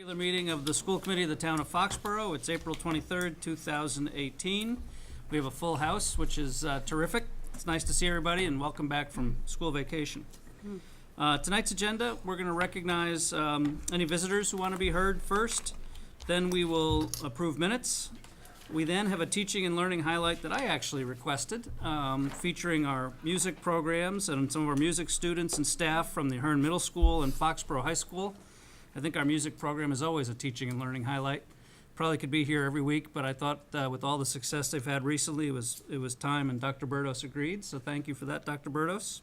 Regular meeting of the school committee of the town of Foxborough. It's April 23rd, 2018. We have a full house, which is terrific. It's nice to see everybody and welcome back from school vacation. Tonight's agenda, we're going to recognize any visitors who want to be heard first. Then we will approve minutes. We then have a teaching and learning highlight that I actually requested, featuring our music programs and some of our music students and staff from the Hearn Middle School and Foxborough High School. I think our music program is always a teaching and learning highlight. Probably could be here every week, but I thought with all the success they've had recently, it was time, and Dr. Burdos agreed, so thank you for that, Dr. Burdos.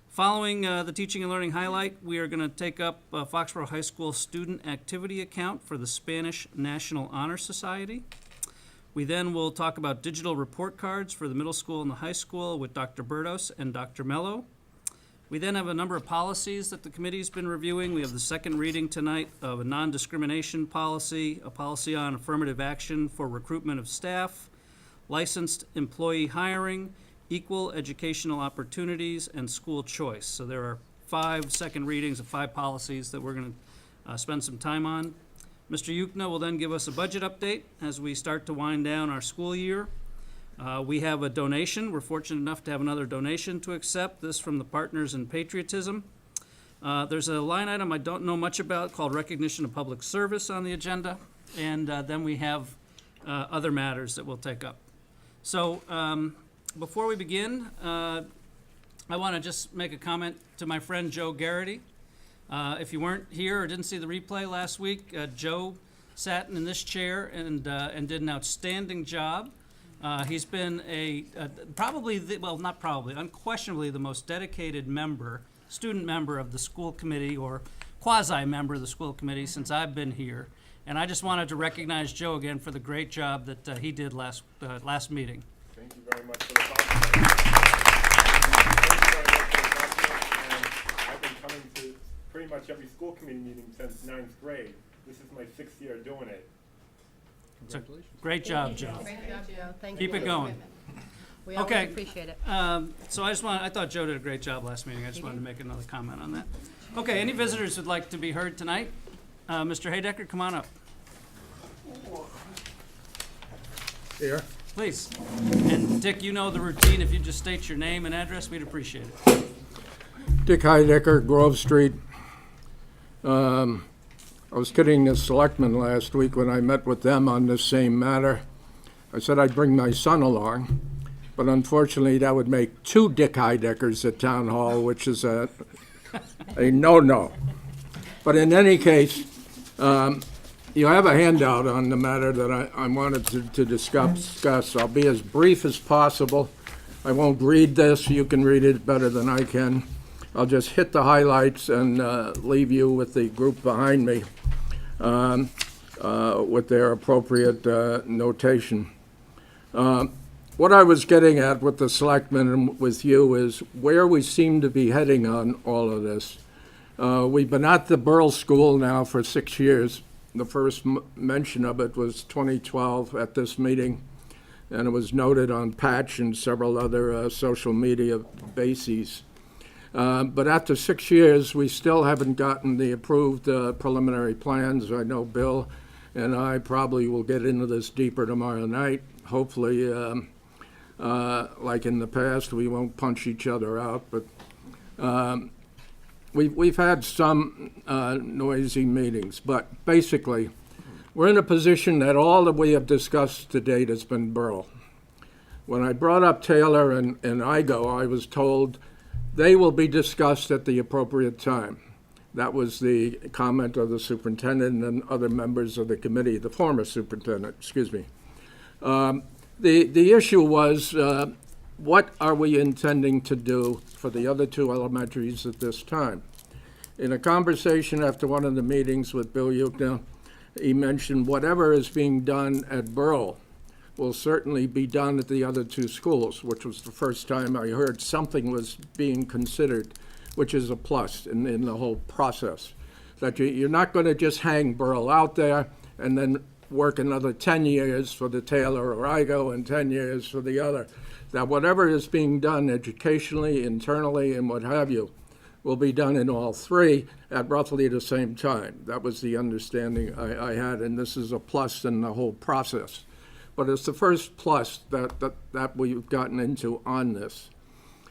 Following the teaching and learning highlight, we are going to take up Foxborough High School student activity account for the Spanish National Honor Society. We then will talk about digital report cards for the middle school and the high school with Dr. Burdos and Dr. Mello. We then have a number of policies that the committee's been reviewing. We have the second reading tonight of a non-discrimination policy, a policy on affirmative action for recruitment of staff, licensed employee hiring, equal educational opportunities, and school choice. So there are 5 second readings of 5 policies that we're going to spend some time on. Mr. Yukna will then give us a budget update as we start to wind down our school year. We have a donation. We're fortunate enough to have another donation to accept, this from the Partners in Patriotism. There's a line item I don't know much about called Recognition of Public Service on the agenda, and then we have other matters that we'll take up. So before we begin, I want to just make a comment to my friend Joe Garrity. If you weren't here or didn't see the replay last week, Joe sat in this chair and did an outstanding job. He's been unquestionably the most dedicated student member of the school committee, or quasi-member of the school committee since I've been here. And I just wanted to recognize Joe again for the great job that he did last meeting. Thank you very much for the compliment. I've been coming to pretty much every school committee meeting since 9th grade. This is my 6th year doing it. So, great job, Joe. Great job, Joe. Thank you. Keep it going. We always Okay. appreciate it. So I thought Joe did a great job last meeting. I just wanted to make another comment on that. Okay, any visitors who'd like to be heard tonight? Mr. Haydecker, come on up. Here. Please. And Dick, you know the routine. If you just state your name and address, we'd appreciate it. Dick Heidecker, Grove Street. I was kidding the selectmen last week when I met with them on this same matter. I said I'd bring my son along, but unfortunately that would make 2 Dick Heideckers at Town Hall, which is a no-no. But in any case, you have a handout on the matter that I wanted to discuss. I'll be as brief as possible. I won't read this. You can read it better than I can. I'll just hit the highlights and leave you with the group behind me with their appropriate notation. What I was getting at with the selectmen and with you is where we seem to be heading on all of this. We've been at the Burl School now for 6 years. The first mention of it was 2012 at this meeting, and it was noted on Patch and several other social media bases. But after 6 years, we still haven't gotten the approved preliminary plans. I know Bill and I probably will get into this deeper tomorrow night. Hopefully, like in the past, we won't punch each other out. But we've had some noisy meetings. But basically, we're in a position that all that we have discussed to date has been Burl. When I brought up Taylor and IGO, I was told they will be discussed at the appropriate time. That was the comment of the superintendent and other members of the committee, the former superintendent, excuse me. The issue was, what are we intending to do for the other 2 elementaries at this time? In a conversation after one of the meetings with Bill Yukna, he mentioned whatever is being done at Burl will certainly be done at the other 2 schools, which was the first time I heard something was being considered, which is a plus in the whole process. That you're not going to just hang Burl out there and then work another 10 years for the Taylor or IGO and 10 years for the other. That whatever is being done educationally, internally, and what have you, will be done in all three at roughly the same time. That was the understanding I had, and this is a plus in the whole process. But it's the first plus that we've gotten into on this.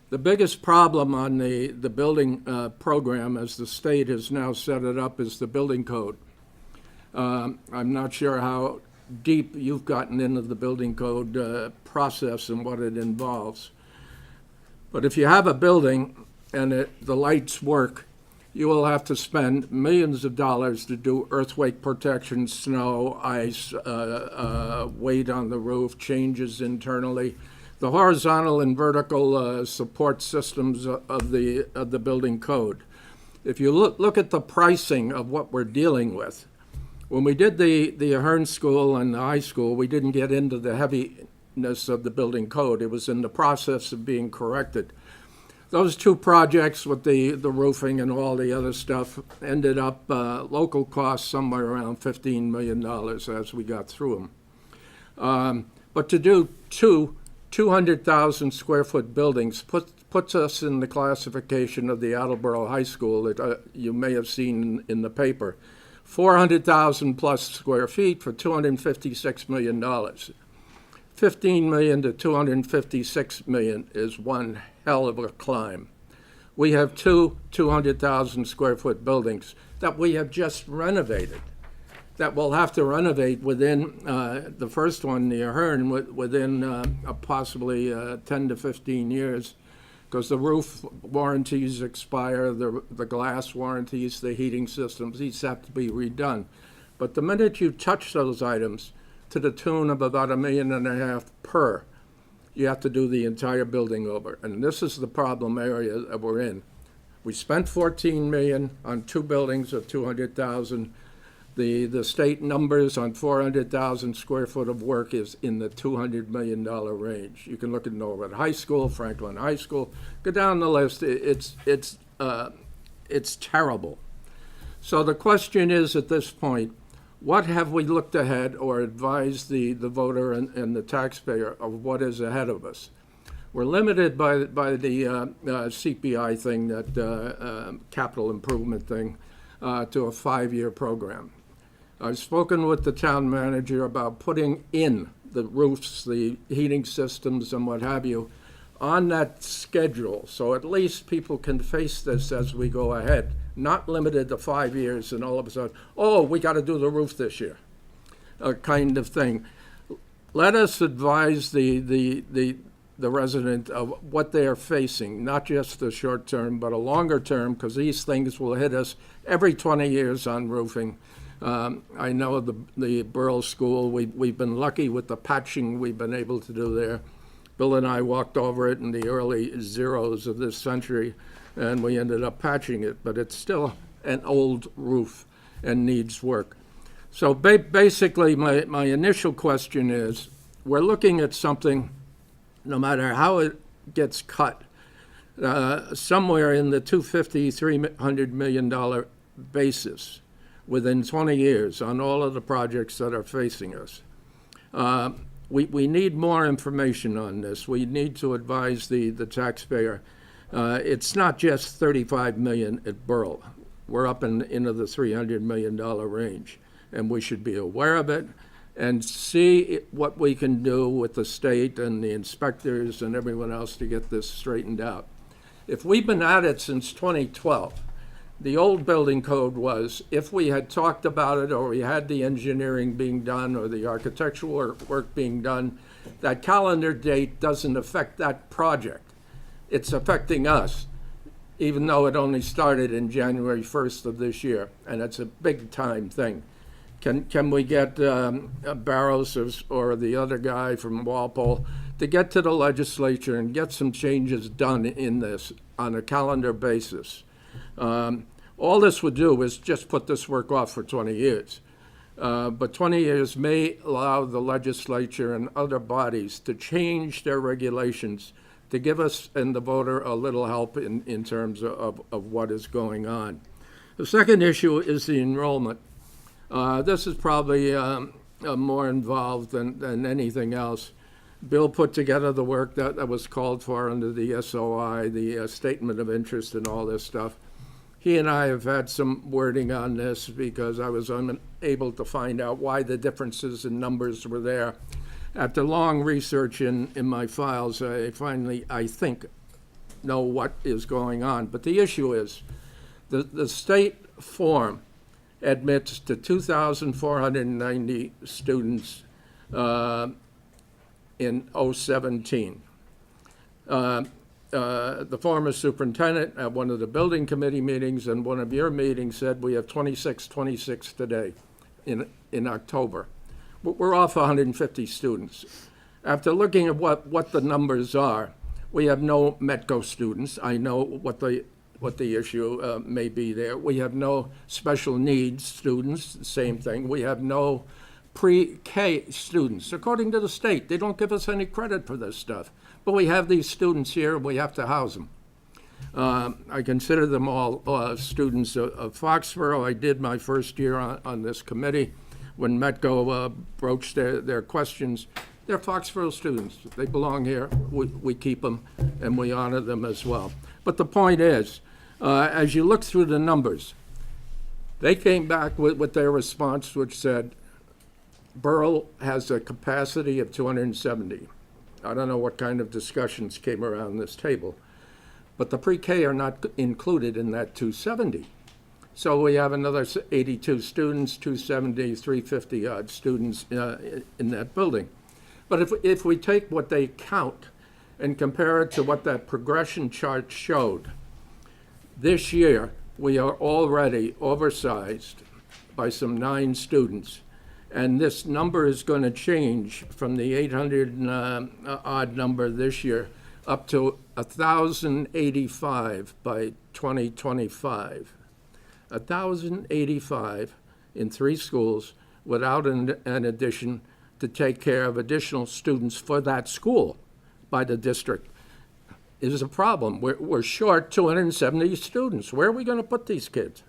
The biggest problem on the building program, as the state has now set it up, is the building code. I'm not sure how deep you've gotten into the building code process and what it involves. But if you have a building and the lights work, you will have to spend millions of dollars to do earthquake protection, snow, ice, weight on the roof, changes internally. The horizontal and vertical support systems of the building code. If you look at the pricing of what we're dealing with, when we did the Hale School and the high school, we didn't get into the heaviness of the building code. It was in the process of being corrected. Those two projects with the roofing and all the other stuff ended up local costs somewhere around $15 million as we got through them. But to do 200,000 square foot buildings puts us in the classification of the Attleboro High School that you may have seen in the paper. 400,000 plus square feet for $256 million. 15 million to 256 million is one hell of a climb. We have two 200,000 square foot buildings that we have just renovated, that we'll have to renovate within, the first one near Hearn, within possibly 10 to 15 years, because the roof warranties expire, the glass warranties, the heating systems, these have to be redone. But the minute you touch those items to the tune of about $1.5 million per, you have to do the entire building over. And this is the problem area that we're in. We spent $14 million on two buildings of 200,000. The state numbers on 400,000 square foot of work is in the $200 million range. You can look at Norwood High School, Franklin High School, go down the list. It's terrible. So the question is at this point, what have we looked ahead or advised the voter and the taxpayer of what is ahead of us? We're limited by the CPI thing, that capital improvement thing, to a 5-year program. I've spoken with the town manager about putting in the roofs, the heating systems and what have you on that schedule, so at least people can face this as we go ahead, not limited to 5 years and all of a sudden, oh, we got to do the roof this year, kind of thing. Let us advise the resident of what they are facing, not just the short term, but a longer term, because these things will hit us every 20 years on roofing. I know the Burrell School, we've been lucky with the patching we've been able to do there. Bill and I walked over it in the early zeros of this century, and we ended up patching it, but it's still an old roof and needs work. So basically, my initial question is, we're looking at something, no matter how it gets cut, somewhere in the $250–300 million basis within 20 years on all of the projects that are facing us. We need more information on this. We need to advise the taxpayer. It's not just $35 million at Burrell. We're up into the $300 million range, and we should be aware of it and see what we can do with the state and the inspectors and everyone else to get this straightened out. If we've been at it since 2012, the old building code was, if we had talked about it or we had the engineering being done or the architectural work being done, that calendar date doesn't affect that project. It's affecting us, even though it only started in January 1st of this year, and it's a big time thing. Can we get Barrows or the other guy from Walpole to get to the legislature and get some changes done in this on a calendar basis? All this would do is just put this work off for 20 years. But 20 years may allow the legislature and other bodies to change their regulations to give us and the voter a little help in terms of what is going on. The second issue is the enrollment. This is probably more involved than anything else. Bill put together the work that was called for under the SOI, the Statement of Interest and all this stuff. He and I have had some wording on this because I was unable to find out why the differences in numbers were there. After long research in my files, I finally, I think, know what is going on. But the issue is, the state form admits to 2,490 students in 017. The former superintendent at one of the building committee meetings and one of your meetings said we have 26 today in October. We're off 150 students. After looking at what the numbers are, we have no Metco students. I know what the issue may be there. We have no special needs students, same thing. We have no pre-K students. According to the state, they don't give us any credit for this stuff. But we have these students here, we have to house them. I consider them all students of Foxborough. I did my first year on this committee. When Metco broached their questions, they're Foxborough students. They belong here. We keep them, and we honor them as well. But the point is, as you look through the numbers, they came back with their response, which said, Borough has a capacity of 270. I don't know what kind of discussions came around this table, but the pre-K are not included in that 270. So we have another 82 students, 270, 350 odd students in that building. But if we take what they count and compare it to what that progression chart showed, this year we are already oversized by some 9 students. And this number is going to change from the 800 odd number this year up to 1,085 by 2025. 1,085 in 3 schools without an addition to take care of additional students for that school by the district is a problem. We're short 270 students. Where are we going to put these kids?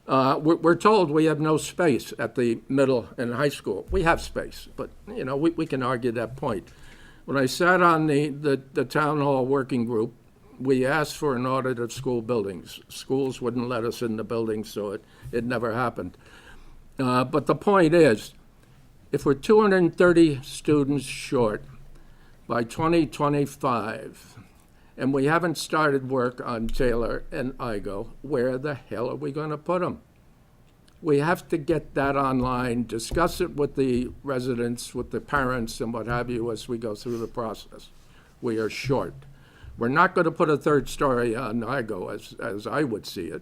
We're told we have no space at the middle and high school. We have space, but we can argue that point. When I sat on the town hall working group, we asked for an audit of school buildings. Schools wouldn't let us in the buildings, so it never happened. But the point is, if we're 230 students short by 2025, and we haven't started work on Taylor and Igo, where the hell are we going to put them? We have to get that online, discuss it with the residents, with the parents, and what have you as we go through the process. We are short. We're not going to put a 3rd story on Igo, as I would see it.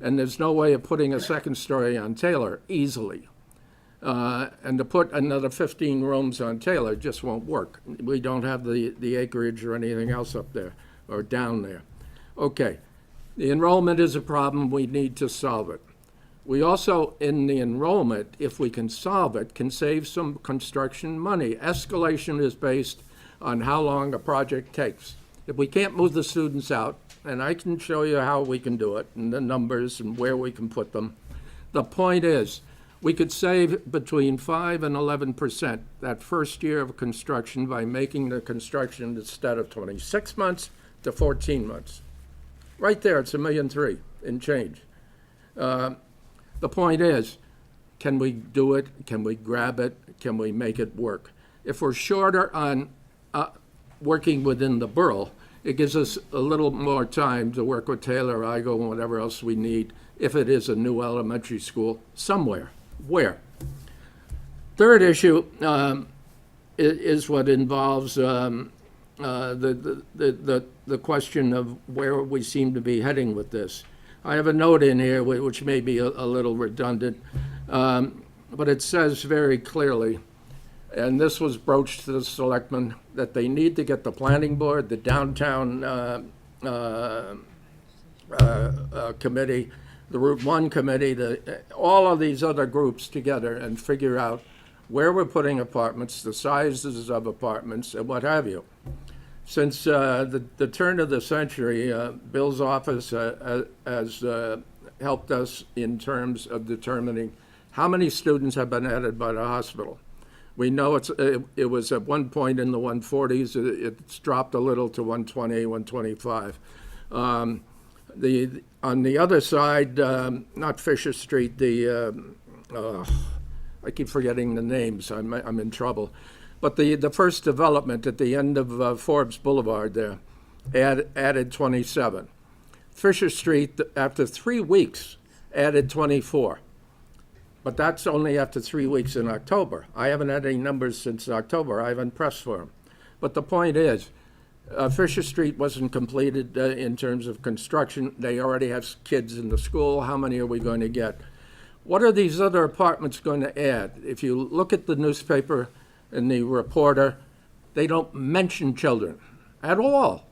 And there's no way of putting a 2nd story on Taylor easily. And to put another 15 rooms on Taylor just won't work. We don't have the acreage or anything else up there or down there. Okay, the enrollment is a problem. We need to solve it. We also, in the enrollment, if we can solve it, can save some construction money. Escalation is based on how long a project takes. If we can't move the students out, and I can show you how we can do it, and the numbers and where we can put them, the point is, we could save between 5 and 11% that first year of construction by making the construction, instead of 26 months, to 14 months. Right there, it's $1.3 million in change. The point is, can we do it? Can we grab it? Can we make it work? If we're shorter on working within the borough, it gives us a little more time to work with Taylor, Igo, and whatever else we need if it is a new elementary school somewhere. Where? Third issue is what involves the question of where we seem to be heading with this. I have a note in here which may be a little redundant, but it says very clearly, and this was broached to the selectmen, that they need to get the planning board, the downtown committee, the Route 1 committee, all of these other groups together and figure out where we're putting apartments, the sizes of apartments, and what have you. Since the turn of the century, Bill's office has helped us in terms of determining how many students have been added by the hospital. We know it was at one point in the 140s. It's dropped a little to 120, 125. On the other side, not Fisher Street, I keep forgetting the names, I'm in trouble. But the first development at the end of Forbes Boulevard there added 27. Fisher Street, after 3 weeks, added 24. But that's only after 3 weeks in October. I haven't had any numbers since October. I haven't pressed for them. But the point is, Fisher Street wasn't completed in terms of construction. They already have kids in the school. How many are we going to get? What are these other apartments going to add? If you look at the newspaper and the reporter, they don't mention children at all.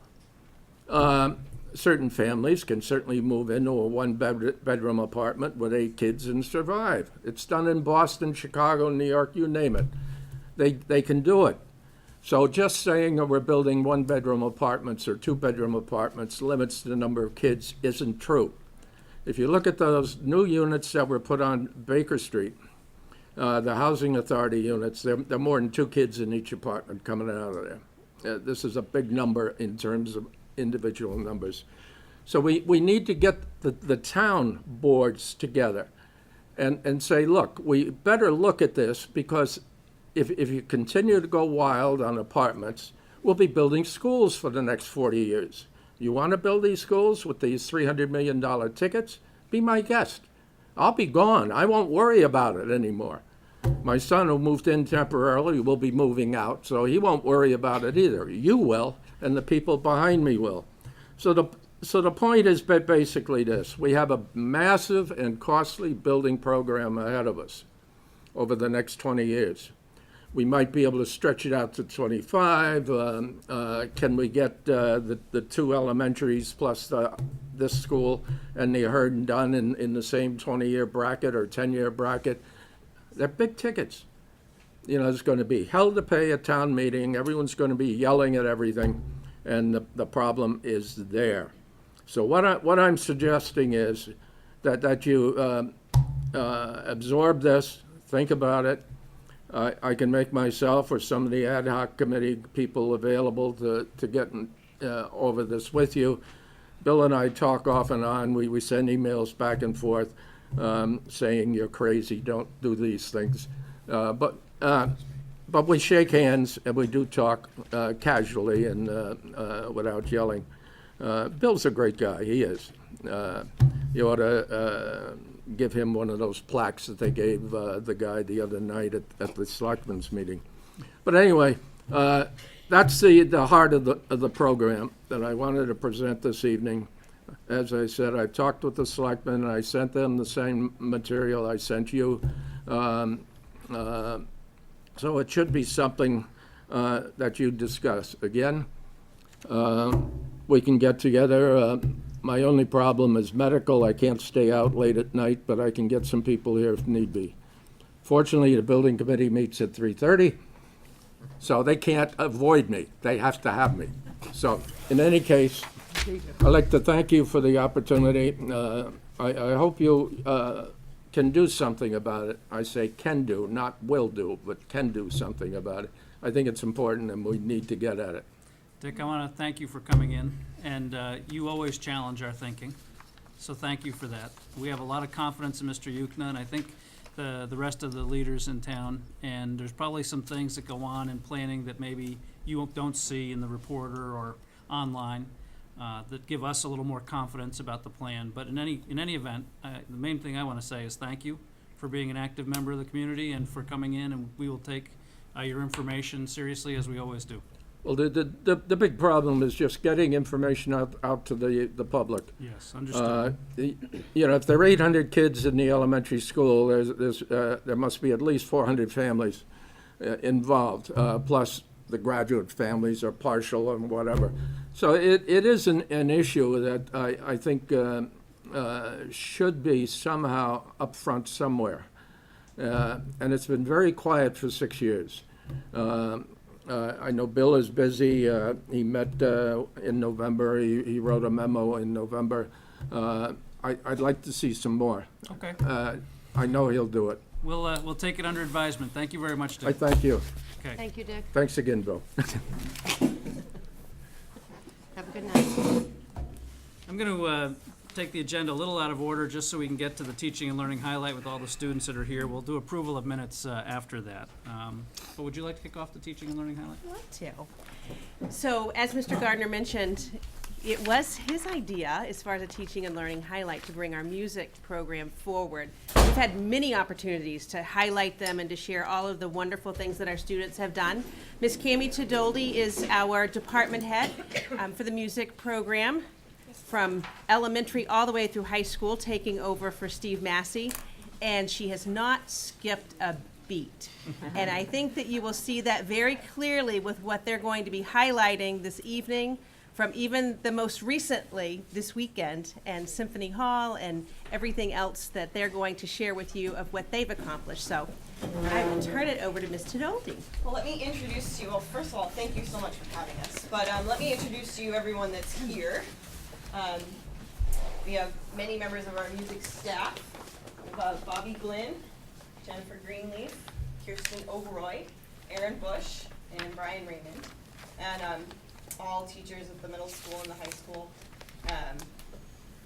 Certain families can certainly move into a one-bedroom apartment with 8 kids and survive. It's done in Boston, Chicago, New York, you name it. They can do it. So just saying that we're building one-bedroom apartments or two-bedroom apartments limits the number of kids isn't true. If you look at those new units that were put on Baker Street, the Housing Authority units, there are more than 2 kids in each apartment coming out of there. This is a big number in terms of individual numbers. So we need to get the town boards together and say, look, we better look at this, because if you continue to go wild on apartments, we'll be building schools for the next 40 years. You want to build these schools with these $300 million tickets? Be my guest. I'll be gone. I won't worry about it anymore. My son, who moved in temporarily, will be moving out, so he won't worry about it either. You will, and the people behind me will. So the point is basically this. We have a massive and costly building program ahead of us over the next 20 years. We might be able to stretch it out to 25. Can we get the 2 elementaries plus this school and the Heard and Done in the same 20-year bracket or 10-year bracket? They're big tickets. You know, it's going to be hell to pay at town meeting. Everyone's going to be yelling at everything, and the problem is there. So what I'm suggesting is that you absorb this, think about it. I can make myself or some of the ad hoc committee people available to get over this with you. Bill and I talk off and on. We send emails back and forth saying you're crazy, don't do these things. But we shake hands and we do talk casually and without yelling. Bill's a great guy, he is. You ought to give him one of those plaques that they gave the guy the other night at the selectmen's meeting. But anyway, that's the heart of the program that I wanted to present this evening. As I said, I talked with the selectmen, and I sent them the same material I sent you. So it should be something that you discuss. Again, we can get together. My only problem is medical. I can't stay out late at night, but I can get some people here if need be. Fortunately, the building committee meets at 3:30, so they can't avoid me. They have to have me. So in any case, I'd like to thank you for the opportunity. I hope you can do something about it. I say can do, not will do, but can do something about it. I think it's important, and we need to get at it. Dick, I want to thank you for coming in, and you always challenge our thinking, so thank you for that. We have a lot of confidence in Mr. Yukna, and I think the rest of the leaders in town, and there's probably some things that go on in planning that maybe you don't see in the reporter or online that give us a little more confidence about the plan. But in any event, the main thing I want to say is thank you for being an active member of the community and for coming in, and we will take your information seriously as we always do. Well, the big problem is just getting information out to the public. Yes, understood. You know, if there are 800 kids in the elementary school, there must be at least 400 families involved, plus the graduate families are partial and whatever. So it is an issue that I think should be somehow up front somewhere. And it's been very quiet for 6 years. I know Bill is busy. He met in November. He wrote a memo in November. I'd like to see some more. Okay. I know he'll do it. We'll take it under advisement. Thank you very much, Dick. I thank you. Okay. Thank you, Dick. Thanks again, Bill. Have a good night. I'm going to take the agenda a little out of order just so we can get to the teaching and learning highlight with all the students that are here. We'll do approval of minutes after that. But would you like to kick off the teaching and learning highlight? I want to. So, as Mr. Gardner mentioned, it was his idea, as far as a teaching and learning highlight, to bring our music program forward. We've had many opportunities to highlight them and to share all of the wonderful things that our students have done. Miss Cami Tadoldi is our department head for the music program, from elementary all the way through high school, taking over for Steve Massey, and she has not skipped a beat. And I think that you will see that very clearly with what they're going to be highlighting this evening, from even the most recently this weekend, and Symphony Hall and everything else that they're going to share with you of what they've accomplished. So I will turn it over to Ms. Tadoldi. Well, let me introduce you. Well, first of all, thank you so much for having us. But let me introduce to you everyone that's here. We have many members of our music staff. We have Bobby Glynn, Jennifer Greenleaf, Kirsten Oberoy, Aaron Bush, and Brian Raymond. And all teachers at the middle school and the high school.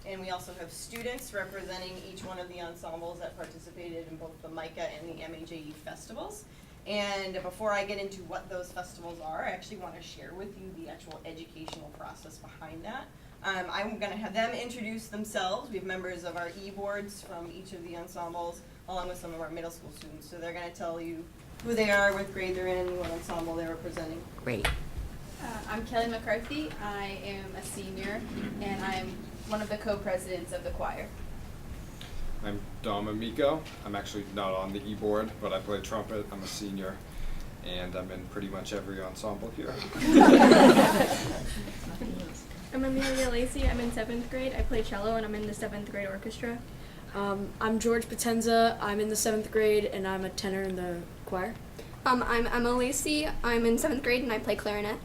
And we also have students representing each one of the ensembles that participated in both the MICA and the MAJE festivals. And before I get into what those festivals are, I actually want to share with you the actual educational process behind that. I'm going to have them introduce themselves. We have members of our e-boards from each of the ensembles, along with some of our middle school students. So they're going to tell you who they are, what grade they're in, what ensemble they're representing. Great. I'm Kelly McCarthy. I am a senior, and I'm one of the co-presidents of the choir. I'm Dom Amico. I'm actually not on the e-board, but I play trumpet. I'm a senior, and I'm in pretty much every ensemble here. I'm Amelia Lacey. I'm in 7th grade. I play cello, and I'm in the 7th grade orchestra. I'm George Potenza. I'm in the 7th grade, and I'm a tenor in the choir. I'm Emma Lacey. I'm in 7th grade, and I play clarinet.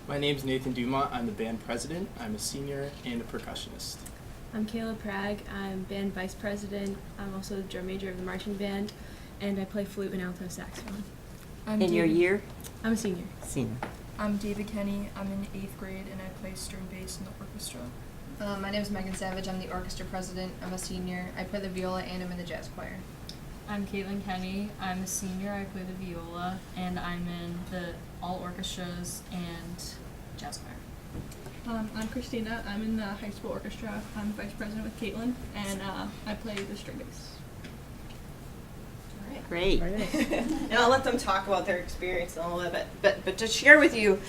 My name's Nathan Dumont. I'm the band president. I'm a senior and a percussionist. I'm Kayla Prag. I'm band vice president. I'm also the drum major of the marching band, and I play flute and alto saxophone. In your year? I'm a senior. Senior. I'm David Kenny. I'm in 8th grade, and I play string bass in the orchestra. My name is Megan Savage. I'm the orchestra president. I'm a senior. I play the viola, and I'm in the jazz choir. I'm Caitlin Kenny. I'm a senior. I play the viola, and I'm in the all orchestras and jazz choir. I'm Christina. I'm in the high school orchestra. I'm vice president with Caitlin, and I play the string bass. Great. And I'll let them talk about their experience in a little bit. But to share with you,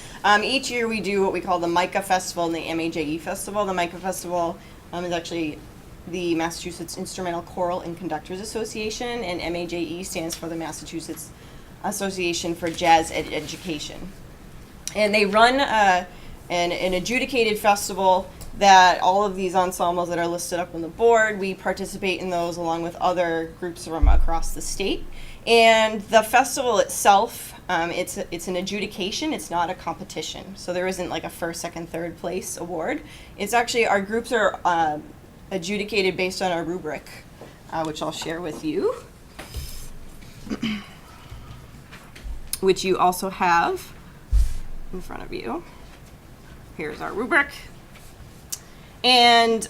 each year we do what we call the MICA Festival and the MAJE Festival. The MICA Festival is actually the Massachusetts Instrumental Choral and Conductors Association, and MAJE stands for the Massachusetts Association for Jazz Education. And they run an adjudicated festival that all of these ensembles that are listed up on the board, we participate in those along with other groups from across the state. And the festival itself, it's an adjudication, it's not a competition. So there isn't like a first, second, third place award. It's actually, our groups are adjudicated based on our rubric, which I'll share with you, which you also have in front of you. Here's our rubric. And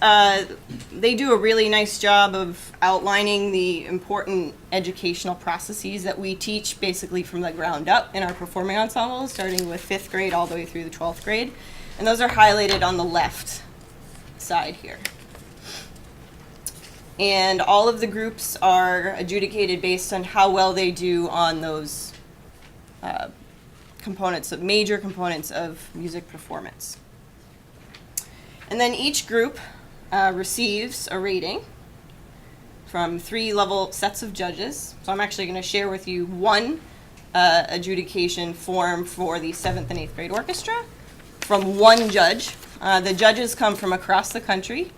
they do a really nice job of outlining the important educational processes that we teach basically from the ground up in our performing ensembles, starting with 5th grade all the way through the 12th grade. And those are highlighted on the left side here. And all of the groups are adjudicated based on how well they do on those major components of music performance. And then each group receives a rating from 3 level sets of judges. So I'm actually going to share with you one adjudication form for the 7th and 8th grade orchestra from one judge. The judges come from across the country,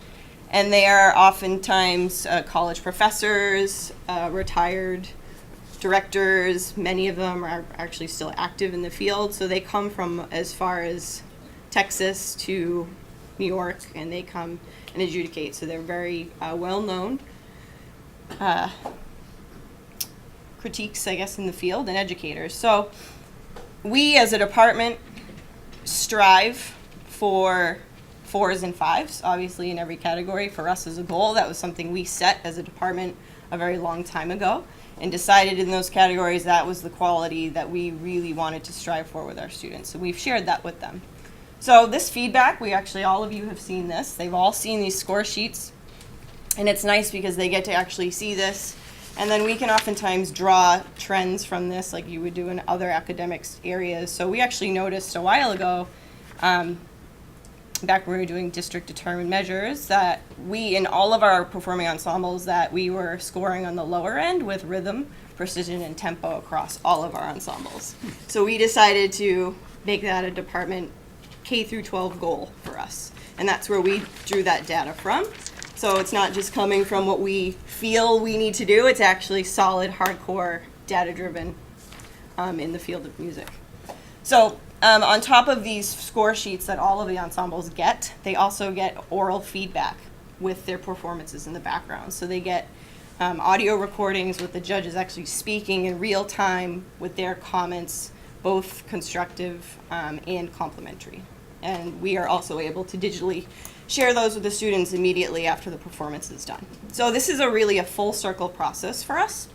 and they are oftentimes college professors, retired directors. Many of them are actually still active in the field, so they come from as far as Texas to New York, and they come and adjudicate. So they're very well-known critiques, I guess, in the field, and educators. So we as a department strive for 4s and 5s, obviously in every category for us as a goal. That was something we set as a department a very long time ago and decided in those categories that was the quality that we really wanted to strive for with our students. So we've shared that with them. So this feedback, all of you have seen this. They've all seen these score sheets. And it's nice because they get to actually see this. And then we can oftentimes draw trends from this like you would do in other academics areas. So we actually noticed a while ago, back when we were doing district determined measures, that we, in all of our performing ensembles, that we were scoring on the lower end with rhythm, precision, and tempo across all of our ensembles. So we decided to make that a department K through 12 goal for us. And that's where we drew that data from. So it's not just coming from what we feel we need to do, it's actually solid, hardcore, data-driven in the field of music. So on top of these score sheets that all of the ensembles get, they also get oral feedback with their performances in the background. So they get audio recordings with the judges actually speaking in real time with their comments, both constructive and complimentary. And we are also able to digitally share those with the students immediately after the performance is done. So this is really a full circle process for us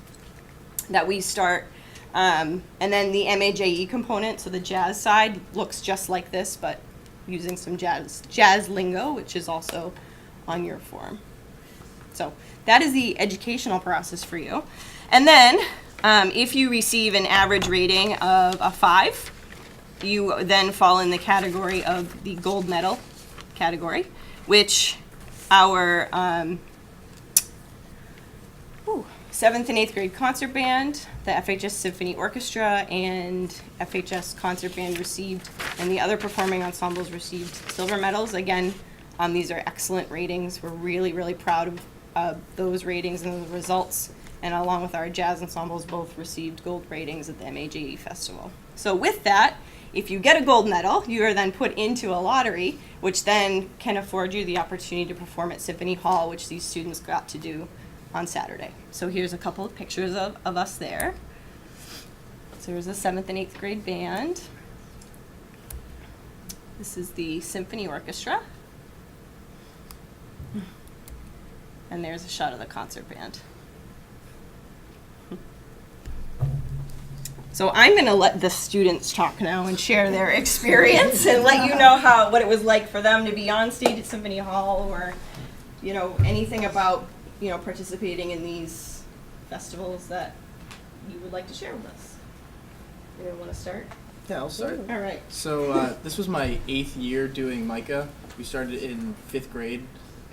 that we start. And then the MAJE component, so the jazz side, looks just like this, but using some jazz lingo, which is also on your form. So that is the educational process for you. And then if you receive an average rating of a 5, you then fall in the category of the gold medal category, which our 7th and 8th grade concert band, the FHS Symphony Orchestra, and FHS Concert Band received, and the other performing ensembles received silver medals. Again, these are excellent ratings. We're really, really proud of those ratings and the results. And along with our jazz ensembles, both received gold ratings at the MAJE Festival. So with that, if you get a gold medal, you are then put into a lottery, which then can afford you the opportunity to perform at Symphony Hall, which these students got to do on Saturday. So here's a couple of pictures of us there. So here's the 7th and 8th grade band. This is the Symphony Orchestra. And there's a shot of the concert band. So I'm going to let the students talk now and share their experience and let you know what it was like for them to be on stage at Symphony Hall, or anything about participating in these festivals that you would like to share with us. Anyone want to start? Yeah, I'll start. All right. So this was my 8th year doing MICA. We started in 5th grade,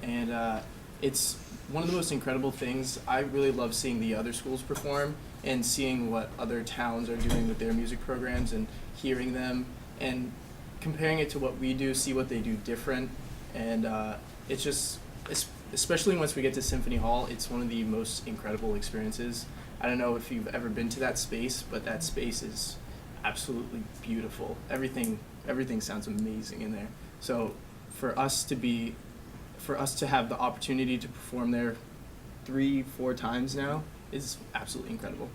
and it's one of the most incredible things. I really love seeing the other schools perform and seeing what other towns are doing with their music programs and hearing them and comparing it to what we do, see what they do different. And it's just, especially once we get to Symphony Hall, it's one of the most incredible experiences. I don't know if you've ever been to that space, but that space is absolutely beautiful. Everything sounds amazing in there. So for us to have the opportunity to perform there 3-4 times now is absolutely incredible.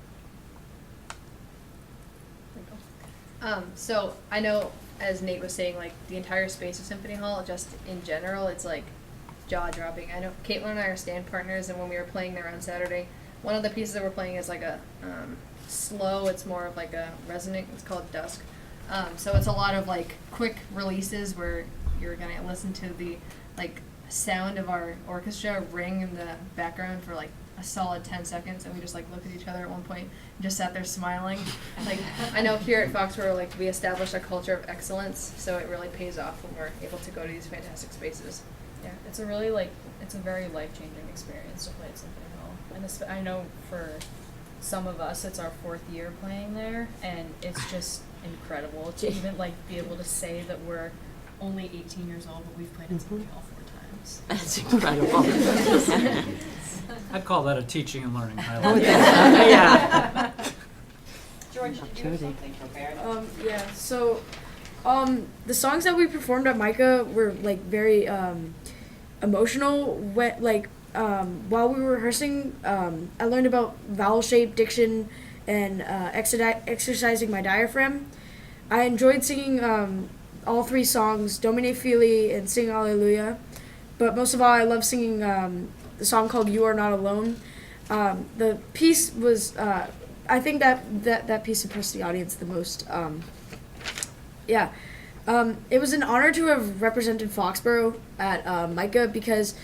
So I know, as Nate was saying, like the entire space of Symphony Hall, just in general, it's like jaw-dropping. I know Caitlin and I are stand partners, and when we were playing there on Saturday, one of the pieces that we're playing is like a slow. It's more of like a resonant. It's called Dusk. So it's a lot of like quick releases where you're gonna listen to the like sound of our orchestra ring in the background for like a solid 10 seconds, and we just like looked at each other at one point and just sat there smiling. Like I know here at Foxborough, like we established a culture of excellence, so it really pays off when we're able to go to these fantastic spaces. Yeah, it's a very life-changing experience to play at Symphony Hall. And I know for some of us, it's our 4th year playing there, and it's just incredible to even like be able to say that we're only 18 years old, but we've played at Symphony Hall 4 times. That's incredible. I'd call that a teaching and learning highlight. Yeah. George, did you have something prepared? Yeah, so the songs that we performed at MICA were like very emotional. While we were rehearsing, I learned about vowel shape, diction, and exercising my diaphragm. I enjoyed singing all 3 songs, Domine Fili and Sing Hallelujah. But most of all, I love singing the song called You Are Not Alone. The piece was, I think that piece impressed the audience the most. It was an honor to have represented Foxborough at MICA because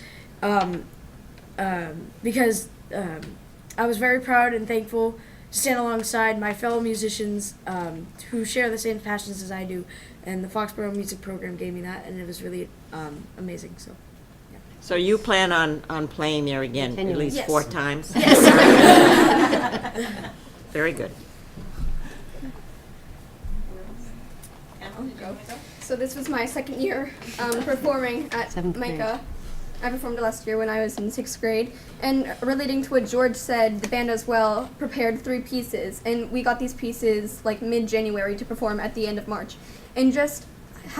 I was very proud and thankful to stand alongside my fellow musicians who share the same passions as I do, and the Foxborough music program gave me that, and it was really amazing. So. So you plan on playing there again at least Yes. 4 times? Yes. Very good. So this was my second year performing at MICA. I performed last year when I was in 6th grade. And relating to what George said, the band as well prepared 3 pieces. And we got these pieces like mid-January to perform at the end of March. And just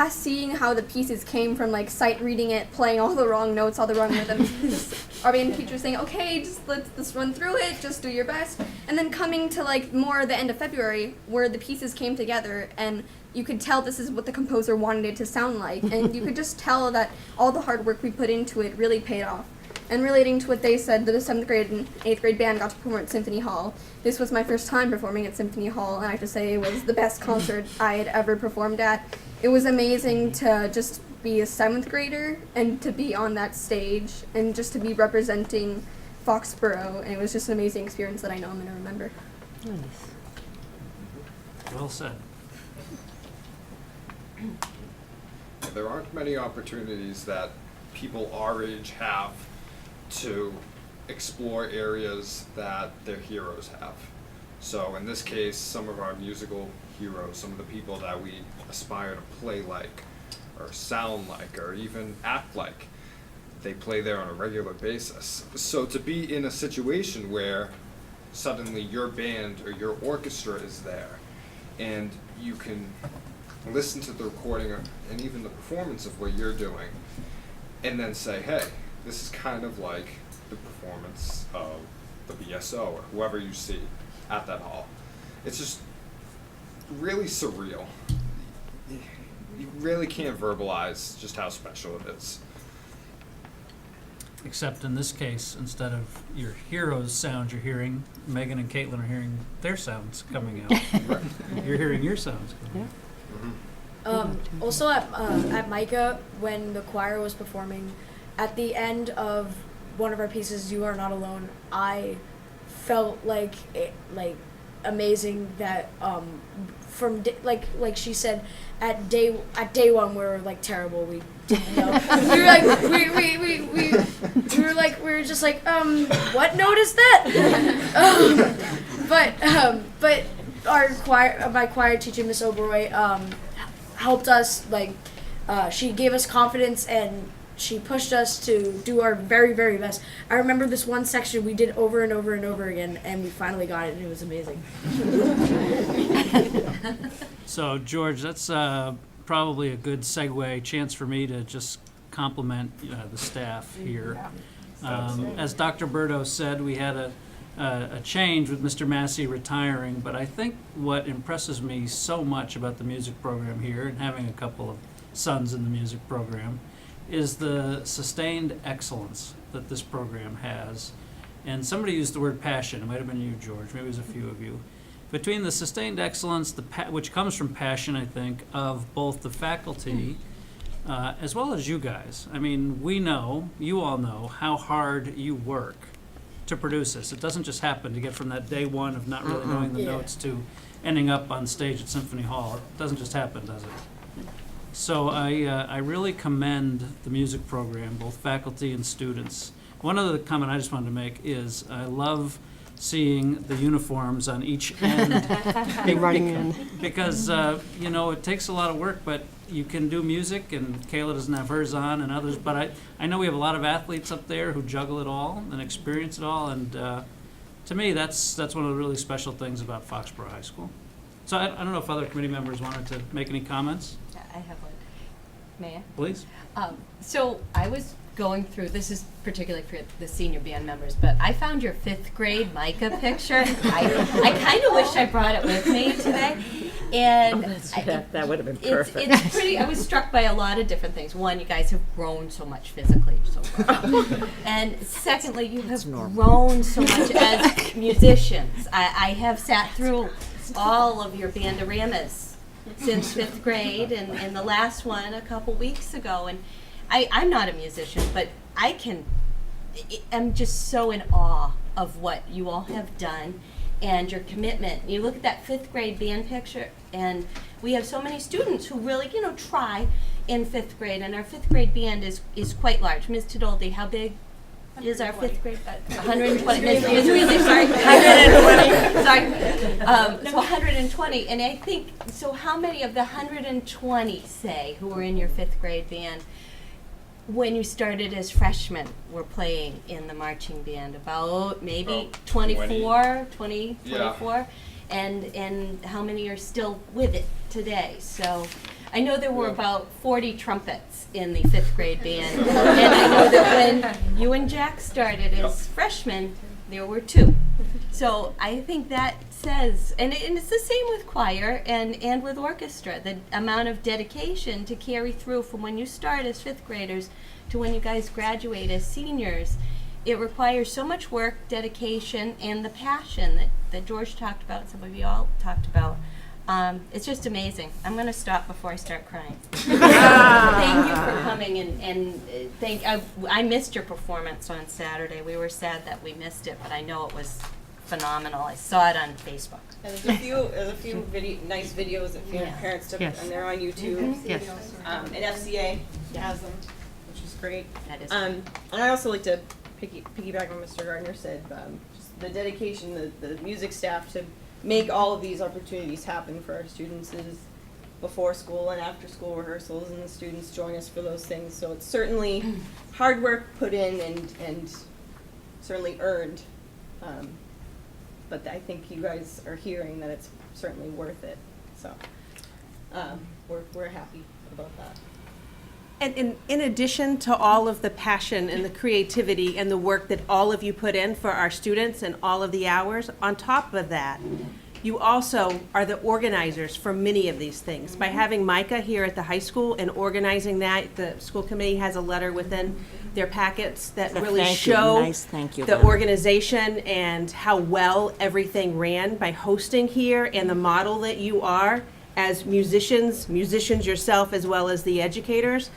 seeing how the pieces came from like sight reading it, playing all the wrong notes, all the wrong rhythms. Our band teacher saying, okay, let's run through it, just do your best. And then coming to like more the end of February where the pieces came together and you could tell this is what the composer wanted it to sound like. And you could just tell that all the hard work we put into it really paid off. And relating to what they said, the 7th grade and 8th grade band got to perform at Symphony Hall. This was my first time performing at Symphony Hall, and I have to say it was the best concert I had ever performed at. It was amazing to just be a 7th grader and to be on that stage and just to be representing Foxborough, and it was just an amazing experience that I know I'm going to remember. Nice. Well said. There aren't many opportunities that people our age have to explore areas that their heroes have. So in this case, some of our musical heroes, some of the people that we aspire to play like, or sound like, or even act like, they play there on a regular basis. So to be in a situation where suddenly your band or your orchestra is there, and you can listen to the recording and even the performance of what you're doing, and then say, hey, this is kind of like the performance of the BSO or whoever you see at that hall. It's just really surreal. You really can't verbalize just how special it is. Except in this case, instead of your heroes' sound you're hearing, Megan and Caitlin are hearing their sounds coming out. Right. You're hearing your sounds coming out. Also at MICA, when the choir was performing, at the end of one of our pieces, You Are Not Alone, I felt like amazing that like she said, at day 1 we were like terrible. We didn't know. We were like we were just like what note is that? But my choir teacher, Miss Oberoi, helped us, she gave us confidence and she pushed us to do our very, very best. I remember this one section we did over and over and over again, and we finally got it, and it was amazing. So, George, that's probably a good chance for me to just compliment the staff here. As Dr. Berto said, we had a change with Mr. Massey retiring, but I think what impresses me so much about the music program here, and having a couple of sons in the music program, is the sustained excellence that this program has. And somebody used the word passion. It might have been you, George. Maybe it was a few of you. Between the sustained excellence, which comes from passion, I think, of both the faculty as well as you guys. I mean, you all know how hard you work to produce this. It doesn't just happen to get from that day 1 of not really knowing the notes to ending up on stage at Symphony Hall. It doesn't just happen, does it? So I really commend the music program, both faculty and students. One other comment I just wanted to make is I love seeing the uniforms on each end. Because, it takes a lot of work, but you can do music, and Kayla doesn't have hers on, and others. But I know we have a lot of athletes up there who juggle it all and experience it all, and to me, that's one of the really special things about Foxborough High School. So I don't know if other committee members wanted to make any comments. I have one. May I? Please. So I was going through, this is particularly for the senior band members, but I found your 5th grade MICA picture. I kind of wish I brought it with me today. And That would have been it's perfect. pretty. I was struck by a lot of different things. One, you guys have grown so much physically, so well. And secondly, you have grown so much as musicians. I have sat through all of your bandoramas since 5th grade, and the last one a couple weeks ago. And I'm not a musician, but I'm just so in awe of what you all have done and your commitment. You look at that 5th grade band picture, and we have so many students who really, try in 5th grade, and our 5th grade band is quite large. Ms. Tidoldi, how big is our 5th grade? 120. Ms. Weasley, sorry. 120. Sorry. So 120, and I think, so how many of the 120, say, who were in your 5th grade band, when you started as freshmen, were playing in the marching band? About maybe 24, 20, 24? And how many are still with it today? So I know there were about 40 trumpets in the 5th grade band. And I know that when you and Jack started as freshmen, there were 2. So I think that says, and it's the same with choir and with orchestra, the amount of dedication to carry through from when you start as 5th graders to when you guys graduate as seniors. It requires so much work, dedication, and the passion that George talked about, some of you all talked about. It's just amazing. I'm going to stop before I start crying. Thank you for coming, and I missed your performance on Saturday. We were sad that we missed it, but I know it was phenomenal. I saw it on Facebook. And there's a few nice videos that parents took, and they're on YouTube. Yes. And FCA has them, which is great. That is and I also like to piggyback on what Mr. Gardner said. Just the dedication, the music staff to make all of these opportunities happen for our students is before school and after school rehearsals, and the students join us for those things. So it's certainly hard work put in and certainly earned. But I think you guys are hearing that it's certainly worth it. So we're happy about that. And in addition to all of the passion and the creativity and the work that all of you put in for our students and all of the hours, on top of that, you also are the organizers for many of these things. By having Micah here at the high school and organizing that, the school committee has a letter within their packets that really show the organization and how well everything ran by hosting here, and the model that you are as musicians yourself as well as the educators.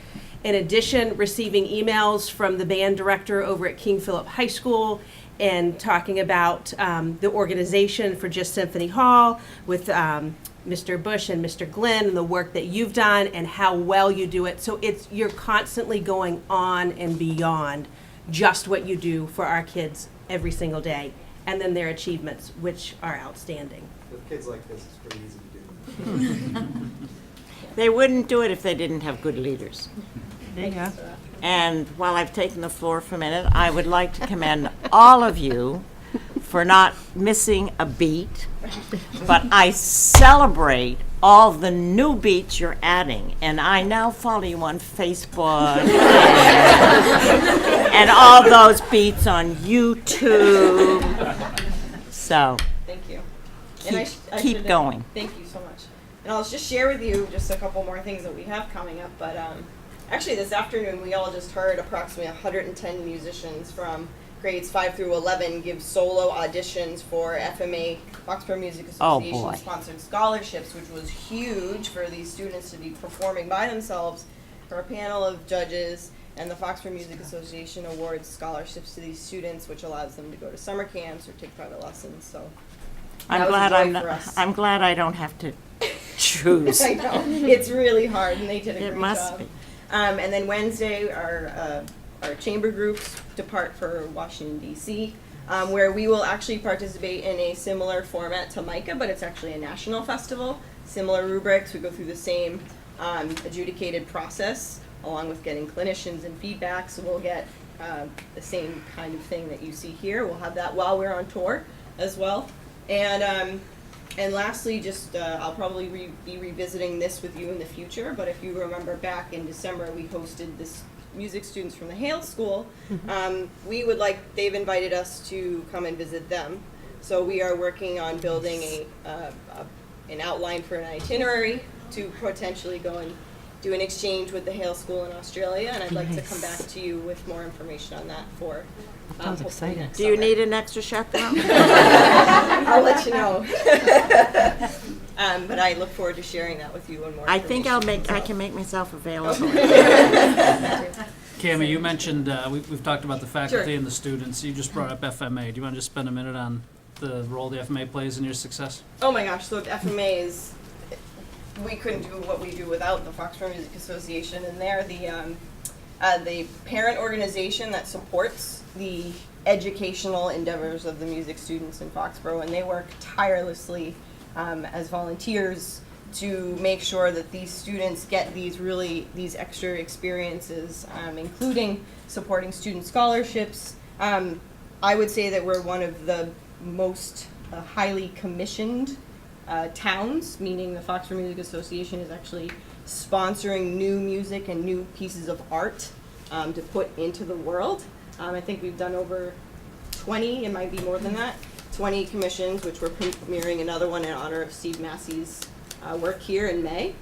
In addition, receiving emails from the band director over at King Philip High School and talking about the organization for just Symphony Hall with Mr. Bush and Mr. Glenn and the work that you've done and how well you do it. So you're constantly going on and beyond just what you do for our kids every single day, and then their achievements, which are outstanding. With kids like this, it's pretty easy to do. They wouldn't do it if they didn't have good leaders. There you go. And while I've taken the floor for a minute, I would like to commend all of you for not missing a beat, but I celebrate all the new beats you're adding. And I now follow you on Facebook and all those beats on YouTube. So Thank you. keep going. Thank you so much. And I'll just share with you just a couple more things that we have coming up. But actually this afternoon we all just heard approximately 110 musicians from grades 5 through 11 give solo auditions for FMA, Foxborough Music Association sponsored scholarships, which was huge for these students to be performing by themselves for a panel of judges. And the Foxborough Music Association awards scholarships to these students, which allows them to go to summer camps or take private lessons. So I'm glad I don't have to choose. I know. It's really hard, and they did a great job. It must be. And then Wednesday, our chamber groups depart for Washington, D.C., where we will actually participate in a similar format to MICA, but it's actually a national festival. Similar rubrics. We go through the same adjudicated process, along with getting clinicians and feedback, so we'll get the same kind of thing that you see here. We'll have that while we're on tour as well. And lastly, just I'll probably be revisiting this with you in the future, but if you remember back in December, we hosted this music students from the Hale School. They've invited us to come and visit them. So we are working on building a an outline for an itinerary to potentially go and do an exchange with the Hale School in Australia, and I'd like to come back to you with more information on that for hopefully next Do you summer. need an extra chaperone? I'll let you know. But I look forward to sharing that with you and more I think I information. can make myself available. Cami, you mentioned, we've talked about the faculty Sure. and the students. You just brought up FMA. Do you want to just spend a minute on the role the FMA plays in your success? Oh my gosh, so FMA is, we couldn't do what we do without the Foxborough Music Association, and they're the parent organization that supports the educational endeavors of the music students in Foxborough, and they work tirelessly as volunteers to make sure that these students get these extra experiences, including supporting student scholarships. I would say that we're one of the most highly commissioned towns, meaning the Foxborough Music Association is actually sponsoring new music and new pieces of art to put into the world. I think we've done over 20, it might be more than that, 20 commissions, which we're premiering another one in honor of Steve Massey's work here in May.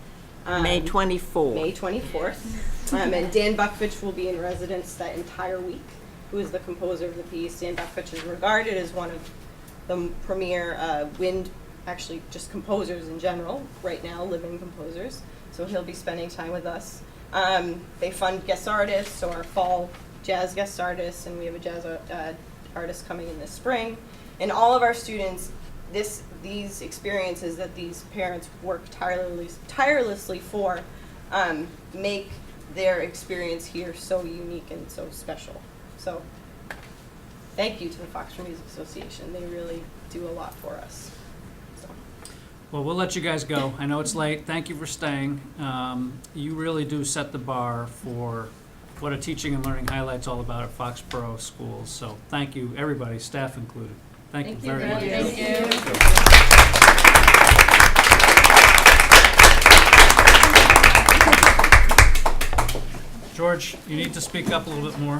May 24th. May 24th. And Dan Buckfitch will be in residence that entire week, who is the composer of the piece. Dan Buckfitch is regarded as one of the premier actually just composers in general, right now, living composers. So he'll be spending time with us. They fund guest artists, so our fall jazz guest artists, and we have a jazz artist coming in this spring. And all of our students, these experiences that these parents work tirelessly for make their experience here so unique and so special. So thank you to the Foxborough Music Association. They really do a lot for us. Well, we'll let you guys go. I know it's late. Thank you for staying. You really do set the bar for what a teaching and learning highlight's all about at Foxborough schools. So thank you, everybody, staff included. Thank you very much. Thank you. George, you need to speak up a little bit more.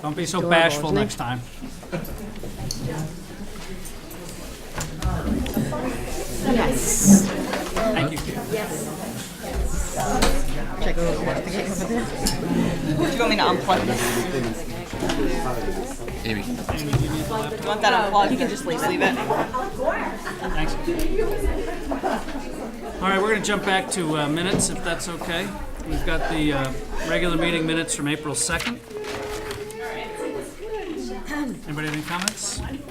Don't be so bashful next time. Yes. Thank you, Kim. Check do you want me to unplug this? Amy. You want that unplugged? You can just leave it. Thanks. All right, we're going to jump back to minutes, if that's okay. We've got the regular meeting minutes from April 2nd. Anybody have any comments? I do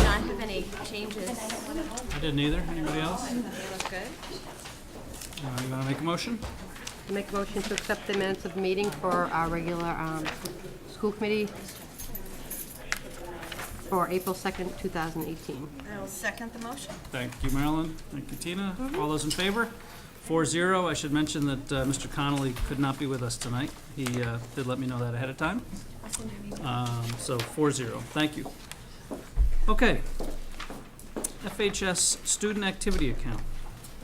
not have any changes. I didn't either. Anybody else? They look good. You want to make a motion? Make a motion to accept the minutes of the meeting for our regular school committee for April 2nd, 2018. I will second the motion. Thank you, Marilyn. Thank you, Tina. All those in favor? 4-0. I should mention that Mr. Connolly could not be with us tonight. He did let me know that ahead of time. So 4-0. Thank you. Okay. FHS student activity account.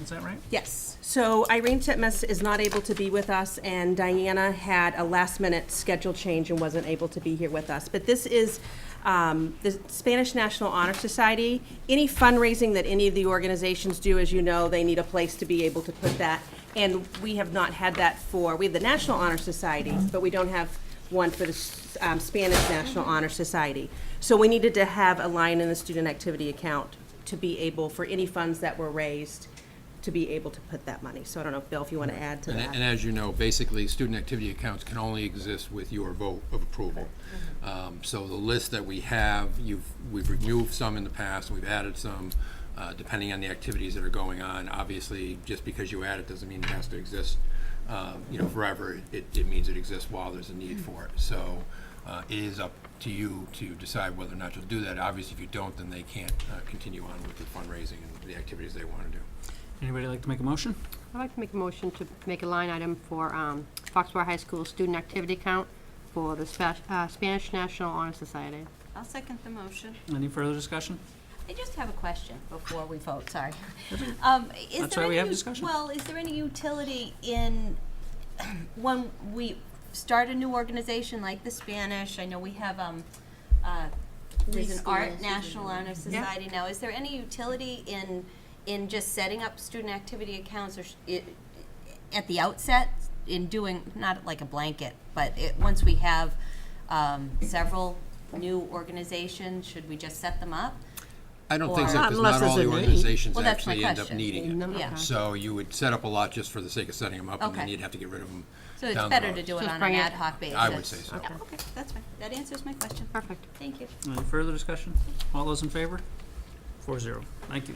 Is that right? Yes. So Irene Titmus is not able to be with us, and Diana had a last-minute schedule change and wasn't able to be here with us. But this is the Spanish National Honor Society. Any fundraising that any of the organizations do, as you know, they need a place to be able to put that. And we have not had that we have the National Honor Society, but we don't have one for the Spanish National Honor Society. So we needed to have a line in the student activity account to be able, for any funds that were raised, to be able to put that money. So I don't know, Bill, if you want to add to that. And as you know, basically, student activity accounts can only exist with your vote of approval. So the list that we have, we've removed some in the past, we've added some, depending on the activities that are going on. Obviously, just because you add it doesn't mean it has to exist, forever. It means it exists while there's a need for it. So it is up to you to decide whether or not you'll do that. Obviously, if you don't, then they can't continue on with the fundraising and the activities they want to do. Anybody like to make a motion? I'd like to make a motion to make a line item for Foxborough High School student activity account for the Spanish National Honor Society. I'll second the motion. Any further discussion? I just have a question before we vote, sorry. That's why we have discussion. Well, is there any utility in when we start a new organization like the Spanish? I know we have there's an school Art association. National Honor Society now. Is there any utility in just setting up student activity accounts or at the outset in doing, not like a blanket, but once we have several new organizations, should we just set them up? I don't think so, Or- because Unless not all there's the a need. organizations Well, that's my actually end up question. needing it. Yeah. So you would set up a lot just for the sake of setting them up, and then Okay. you'd have to get rid of them So it's down the better road. to do it Just on bring an it- ad hoc basis? I would say so. Yeah, okay, that's fine. That answers my question. Perfect. Thank you. Any further discussion? All those in favor? 4-0. Thank you.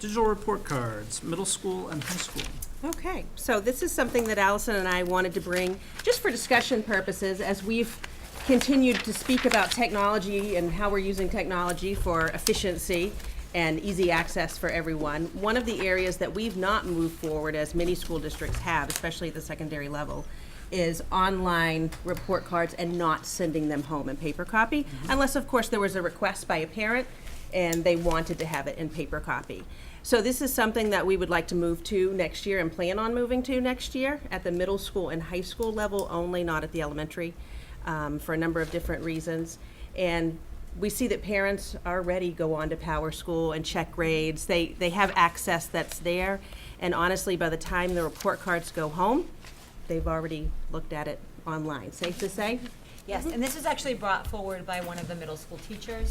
Digital report cards, middle school and high school. Okay, so this is something that Allison and I wanted to bring, just for discussion purposes, as we've continued to speak about technology and how we're using technology for efficiency and easy access for everyone. One of the areas that we've not moved forward, as many school districts have, especially at the secondary level, is online report cards and not sending them home in paper copy, unless, of course, there was a request by a parent and they wanted to have it in paper copy. So this is something that we would like to move to next year and plan on moving to next year at the middle school and high school level only, not at the elementary, for a number of different reasons. And we see that parents already go on to Power School and check grades. They have access that's there. And honestly, by the time the report cards go home, they've already looked at it online. Safe to say? Yes, and this was actually brought forward by one of the middle school teachers.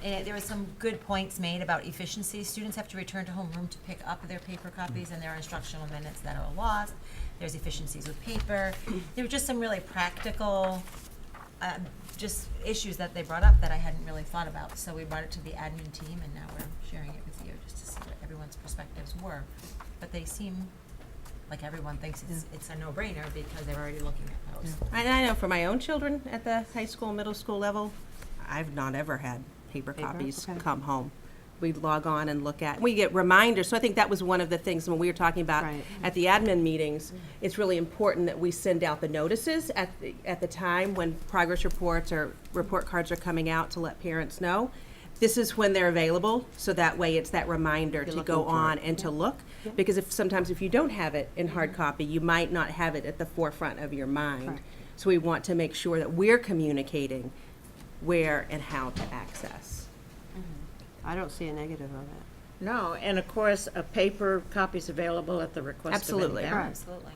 And there were some good points made about efficiency. Students have to return to homeroom to pick up their paper copies and their instructional minutes that are lost. There's efficiencies with paper. There were just some really practical, just issues that they brought up that I hadn't really thought about. So we brought it to the admin team, and now we're sharing it with you just to see what everyone's perspectives were. But they seem like everyone thinks it's a no-brainer because they're already looking at those. And I know for my own children at the high school, middle school level, I've not ever had paper copies Okay. come home. We log on and look at, we get reminders, so I think that was one of the things when we were talking about Right. at the admin meetings, it's really important that we send out the notices at the time when progress reports or report cards are coming out to let parents know. This is when they're available, so that way it's that reminder to go on and to look. Because sometimes if you don't have it in hard copy, you might not have it at the forefront of your mind. Correct. So we want to make sure that we're communicating where and how to access. I don't see a negative of it. No, and of course, a paper copy's available at the request of Absolutely. any parent. Absolutely.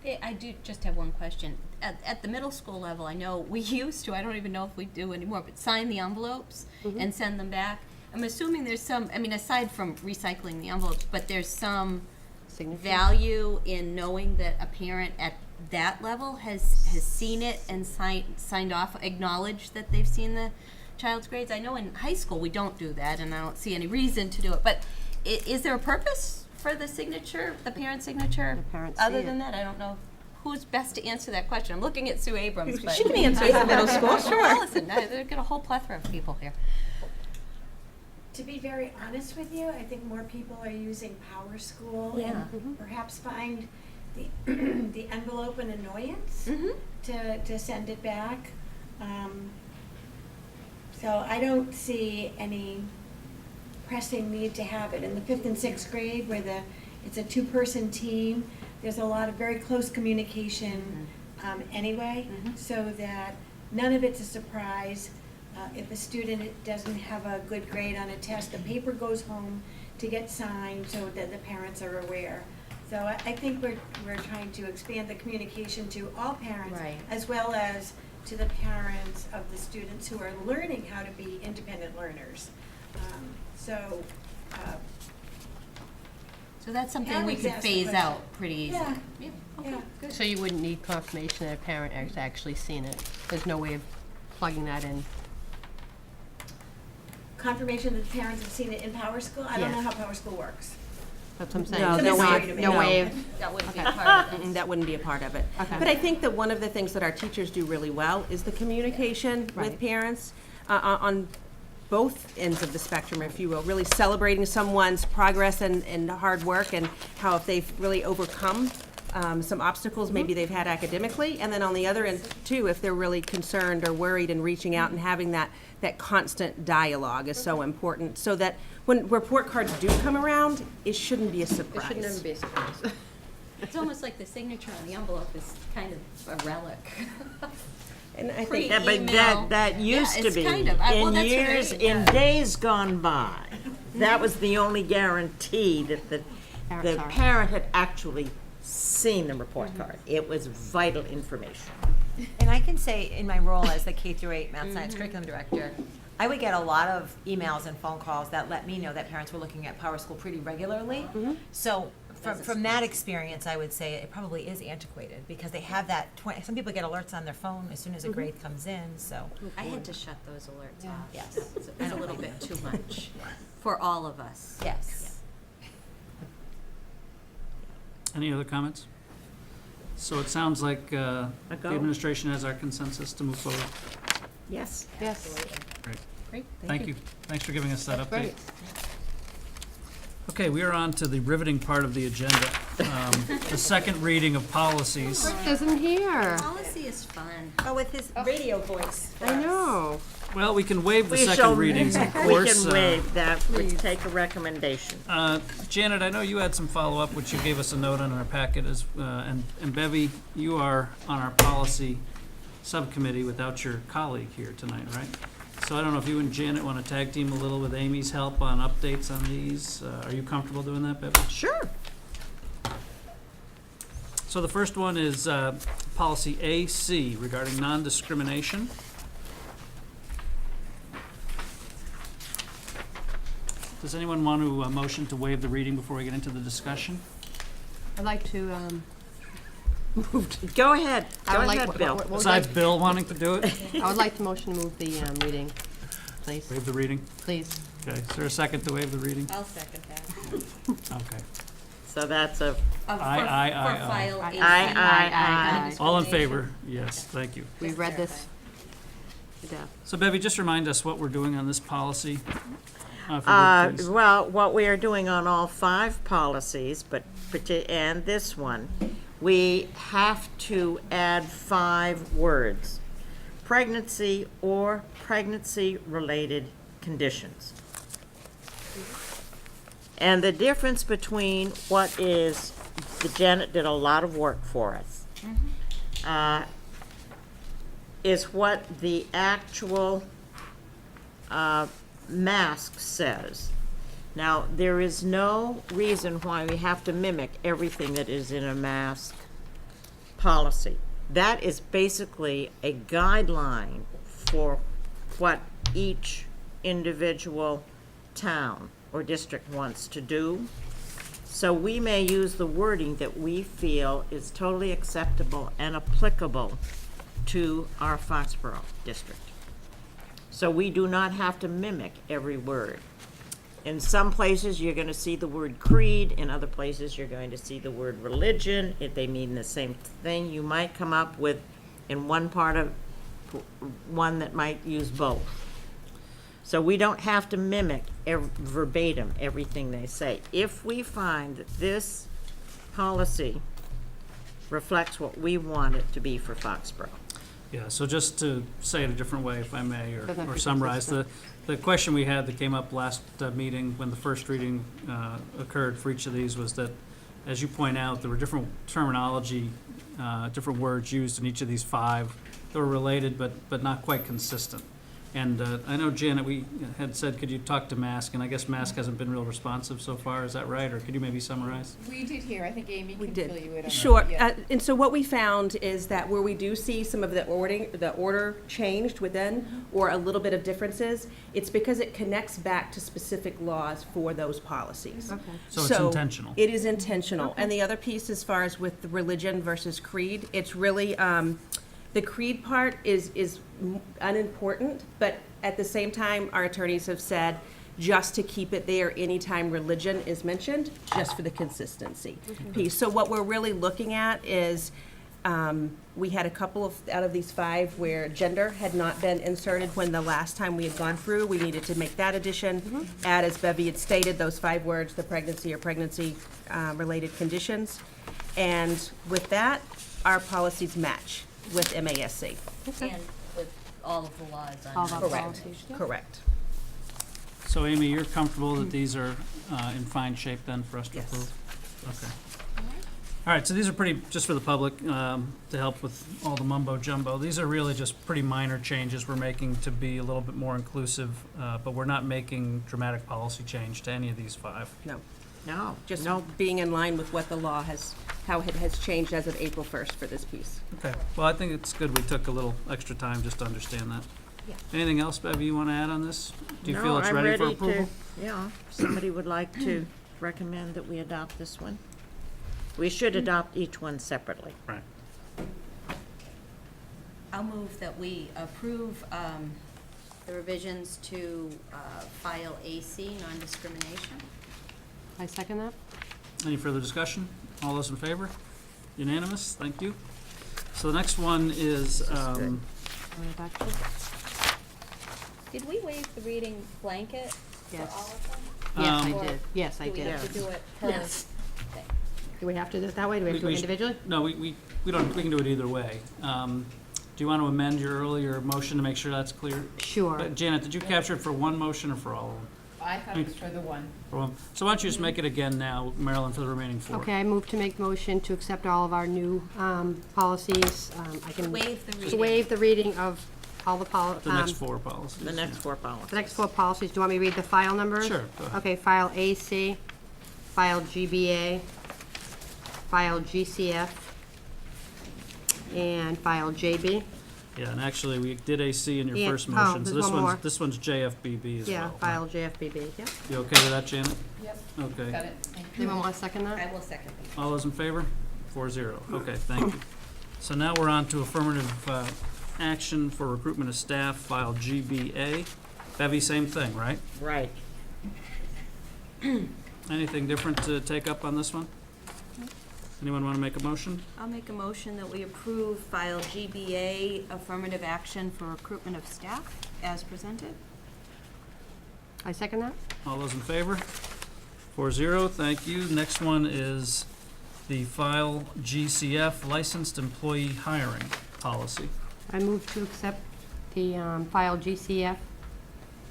Okay, I do just have one question. At the middle school level, I know we used to, I don't even know if we do anymore, but sign the envelopes and send them back. I'm assuming there's some, I mean, aside from recycling the envelopes, but there's some Signature? value in knowing that a parent at that level has seen it and signed off, acknowledged that they've seen the child's grades. I know in high school we don't do that, and I don't see any reason to do it, but is there a purpose for the signature, the parent signature? The parents Other see than it. that, I don't know who's best to answer that question. I'm looking at Sue Abrams, but She can answer it at middle school, sure. Well, listen, they've got a whole plethora of people here. To be very honest with you, I think more people are using Power School Yeah. and perhaps find the the envelope an annoyance to send it back. So I don't see any pressing need to have it. In the 5th and 6th grade, where it's a 2-person team, there's a lot of very close communication anyway, so that none of it's a surprise. If a student doesn't have a good grade on a test, the paper goes home to get signed so that the parents are aware. So I think we're trying to expand the communication to all parents, Right. as well as to the parents of the students who are learning how to be independent learners. So that's something we parents could ask the phase question. out pretty easily. Yeah. Okay, Yeah. good. So you wouldn't need confirmation that a parent has actually seen it? There's no way of plugging that in? Confirmation that the parents have seen it in Power School? I don't Yeah. know how Power School works. That's what I'm saying. No, So no there's way, not- no way of, That wouldn't be Okay. a part of this. That wouldn't be a part of it. Okay. But I think that one of the things that our teachers do really well is the communication with Right. parents on both ends of the spectrum, if you will, really celebrating someone's progress and hard work and how if they've really overcome some obstacles maybe they've had academically, and then on the other end too, if they're really concerned or worried and reaching out and having that constant dialogue is so important, so that when report cards do come around, it shouldn't be a surprise. it should never be a surprise. It's almost like the signature on the envelope is kind of a relic. And I think Yeah, but that used to it's be. kind of. Well, In that's years, right, in yeah. days gone by, that was the only guarantee that the parent had actually seen the report card. It was vital information. And I can say, in my role as the K-8 math science curriculum director, I would get a lot of emails and phone calls that let me know that parents were looking at Power School pretty regularly. So from that experience, I would say it probably is antiquated because they have that. Some people get alerts on their phone as soon as a grade comes in. So I had to shut those alerts off. Yes. It's a little bit too much for all of us. Yes. Any other comments? So it sounds like the administration has our consensus to move forward. Yes. Yes. Great. Great. Thank you. Thanks for giving us that That's update. great. Okay, we are on to the riveting part of the agenda, the second reading of policies. Rick isn't here. Policy is fun. Oh, with his radio voice. I know. Well, we can waive the We shall- second readings, of course. We can waive that, we take a recommendation. Janet, I know you had some follow-up, which you gave us a note on our packet, and Bevy, you are on our policy subcommittee without your colleague here tonight, right? So I don't know if you and Janet want to tag team a little with Amy's help on updates on these. Are you comfortable doing that, Bevy? Sure. So the first one is policy AC regarding non-discrimination. Does anyone want to motion to waive the reading before we get into the discussion? I'd like to Go ahead. I Go would like- ahead, Bill. what would Besides like- Bill wanting to do it, I would like to motion to move the reading, please. waive the reading. Please. Okay, is there a second to waive the reading? I'll second that. Okay. So that's a Aye. For file aye, AC. aye, All in favor? Yes, thank you. We read this to death. So Bevy, just remind us what we're doing on this policy. If you would, please. Well, what we are doing on all 5 policies, and this one, we have to add 5 words. Pregnancy or pregnancy-related conditions. And the difference between what is, Janet did a lot of work for us, is what the actual mask says. Now, there is no reason why we have to mimic everything that is in a mask policy. That is basically a guideline for what each individual town or district wants to do. So we may use the wording that we feel is totally acceptable and applicable to our Foxborough district. So we do not have to mimic every word. In some places, you're going to see the word creed. In other places, you're going to see the word religion. If they mean the same thing, you might come up with, in one part of, one that might use both. So we don't have to mimic verbatim everything they say. If we find that this policy reflects what we want it to be for Foxborough. Yeah, so just to say it a different way, if I may, Doesn't have to or be summarize, consistent. the question we had that came up last meeting when the first reading occurred for each of these was that, as you point out, there were different terminology, different words used in each of these 5 that were related but not quite consistent. And I know, Janet, we had said, could you talk to Mask? And I guess Mask hasn't been real responsive so far. Is that right? Or could you maybe summarize? We did hear. I think Amy can did. fill you in on Sure. that. Yeah. And so what we found is that where we do see some of the order changed within, or a little bit of differences, it's because it connects back to specific laws for those policies. Okay. So it's intentional. It is intentional. And the other piece, as far as with the religion versus creed, it's really, the creed part is unimportant, but at the same time, our attorneys have said just to keep it there anytime religion is mentioned, just for the consistency piece. So what we're really looking at is, we had a couple out of these 5 where gender had not been inserted when the last time we had gone through. We needed to make that addition, add, as Bevy had stated, those 5 words, the pregnancy or pregnancy related conditions. And with that, our policies match with MASC. And with all of the laws on All of our Correct. policies. Yeah. Correct. So Amy, you're comfortable that these are in fine shape then for us to Yes. approve? Okay. All right, so these are pretty, just for the public, to help with all the mumbo jumbo. These are really just pretty minor changes we're making to be a little bit more inclusive, but we're not making dramatic policy change to any of these 5. No. No. Just being in line with what the law how it has changed as of April 1st for this piece. Okay, well, I think it's good we took a little extra time just to understand that. Yeah. Anything else, Bevy, you want to add on this? Do you feel it's ready for approval? Yeah, if somebody would like to recommend that we adopt this one. We should adopt each one separately. Right. I'll move that we approve the revisions to file AC, non-discrimination. I second that. Any further discussion? All those in favor? Unanimous, thank you. So the next one is, Did we waive the reading blanket for Yes. all of them? Yes, I Um, did. Yes, I Do we did. have to do it per? Yes. Do we have to do it that way? Do we have to do it individually? No, we don't, we can do it either way. Do you want to amend your earlier motion to make sure that's clear? Sure. Janet, did you capture it for one motion or for all of them? I thought it was for the one. For one. So why don't you just make it again now, Marilyn, for the remaining 4? Okay, I move to make motion to accept all of our new policies. I can Waive the just reading. waive the reading of all the policies. The next 4 policies. The next 4 policies. The next 4 policies. Do you want me to read the file numbers? Sure, go ahead. Okay, file AC, file GBA, file GCF, and file JB. Yeah, and actually, we did AC in your Yeah, first oh, motion, so there's one more. this one's JFBB as well. Yeah, file JFBB, yeah. You okay with that, Janet? Yep. Okay. Got it. Thank you. Anyone want to second that? I will second. All those in favor? 4-0. Okay, thank you. So now we're on to affirmative action for recruitment of staff, file GBA. Bevy, same thing, right? Right. Anything different to take up on this one? Anyone want to make a motion? I'll make a motion that we approve file GBA affirmative action for recruitment of staff as presented. I second that. All those in favor? 4-0, thank you. Next one is the file GCF, licensed employee hiring policy. I move to accept the file GCF,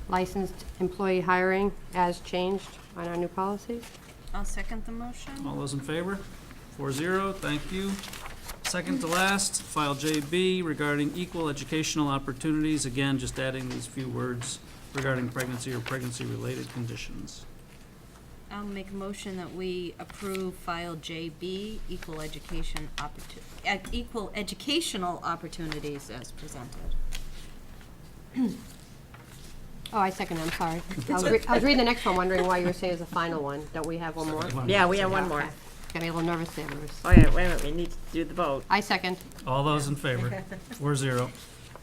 licensed employee hiring as changed on our new policies. I'll second the motion. All those in favor? 4-0, thank you. Second to last, file JB regarding equal educational opportunities. Again, just adding these few words regarding pregnancy or pregnancy-related conditions. I'll make a motion that we approve file JB, equal educational opportunities as presented. Oh, I second that, I'm sorry. I was reading the next one, wondering why you were saying it's the final one. Don't we have one more? Yeah, we have one more. Okay. Got me a little nervous there, Bruce. Oh, yeah, wait a minute, we need to do the vote. I second. All those in favor? 4-0.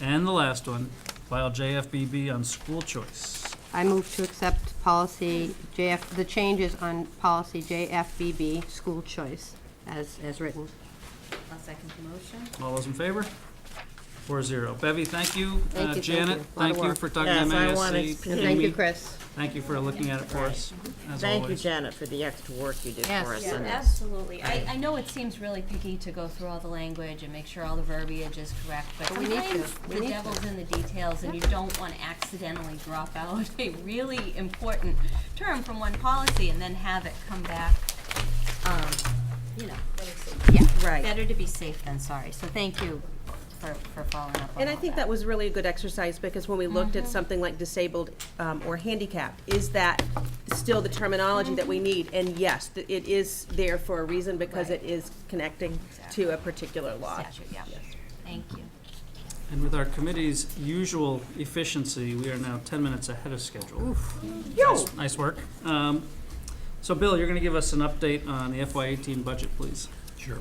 And the last one, file JFBB on school choice. I move to accept policy the changes on policy JFBB, school choice, as written. I'll second the motion. All those in favor? 4-0. Bevy, thank you. Thank you, Janet, Lot of thank you work. for talking Yes, to I MASC. wanted to- Thank you, Amy, Chris. thank you for looking at it for us, as Thank you, always. Janet, for the extra work you did Yes. for us Yeah, on this. absolutely. I know it seems really picky to go through all the language and make sure all the verbiage is correct, but But we need to. sometimes We the need to. devil's in the details and you don't want to accidentally drop out a really important term from one policy and then have it come back, you know. Yeah, Right. better to be safe than sorry. So thank you for following up on And I all think that was really a good exercise, because when we looked at something like disabled or handicapped, is that still the terminology that we need? And yes, it is there for a reason, because it is connecting to a particular law. Statute, yeah. Thank you. And with our committee's usual efficiency, we are now 10 minutes ahead of schedule. Nice work. So Bill, you're going to give us an update on the FY18 budget, please. Sure.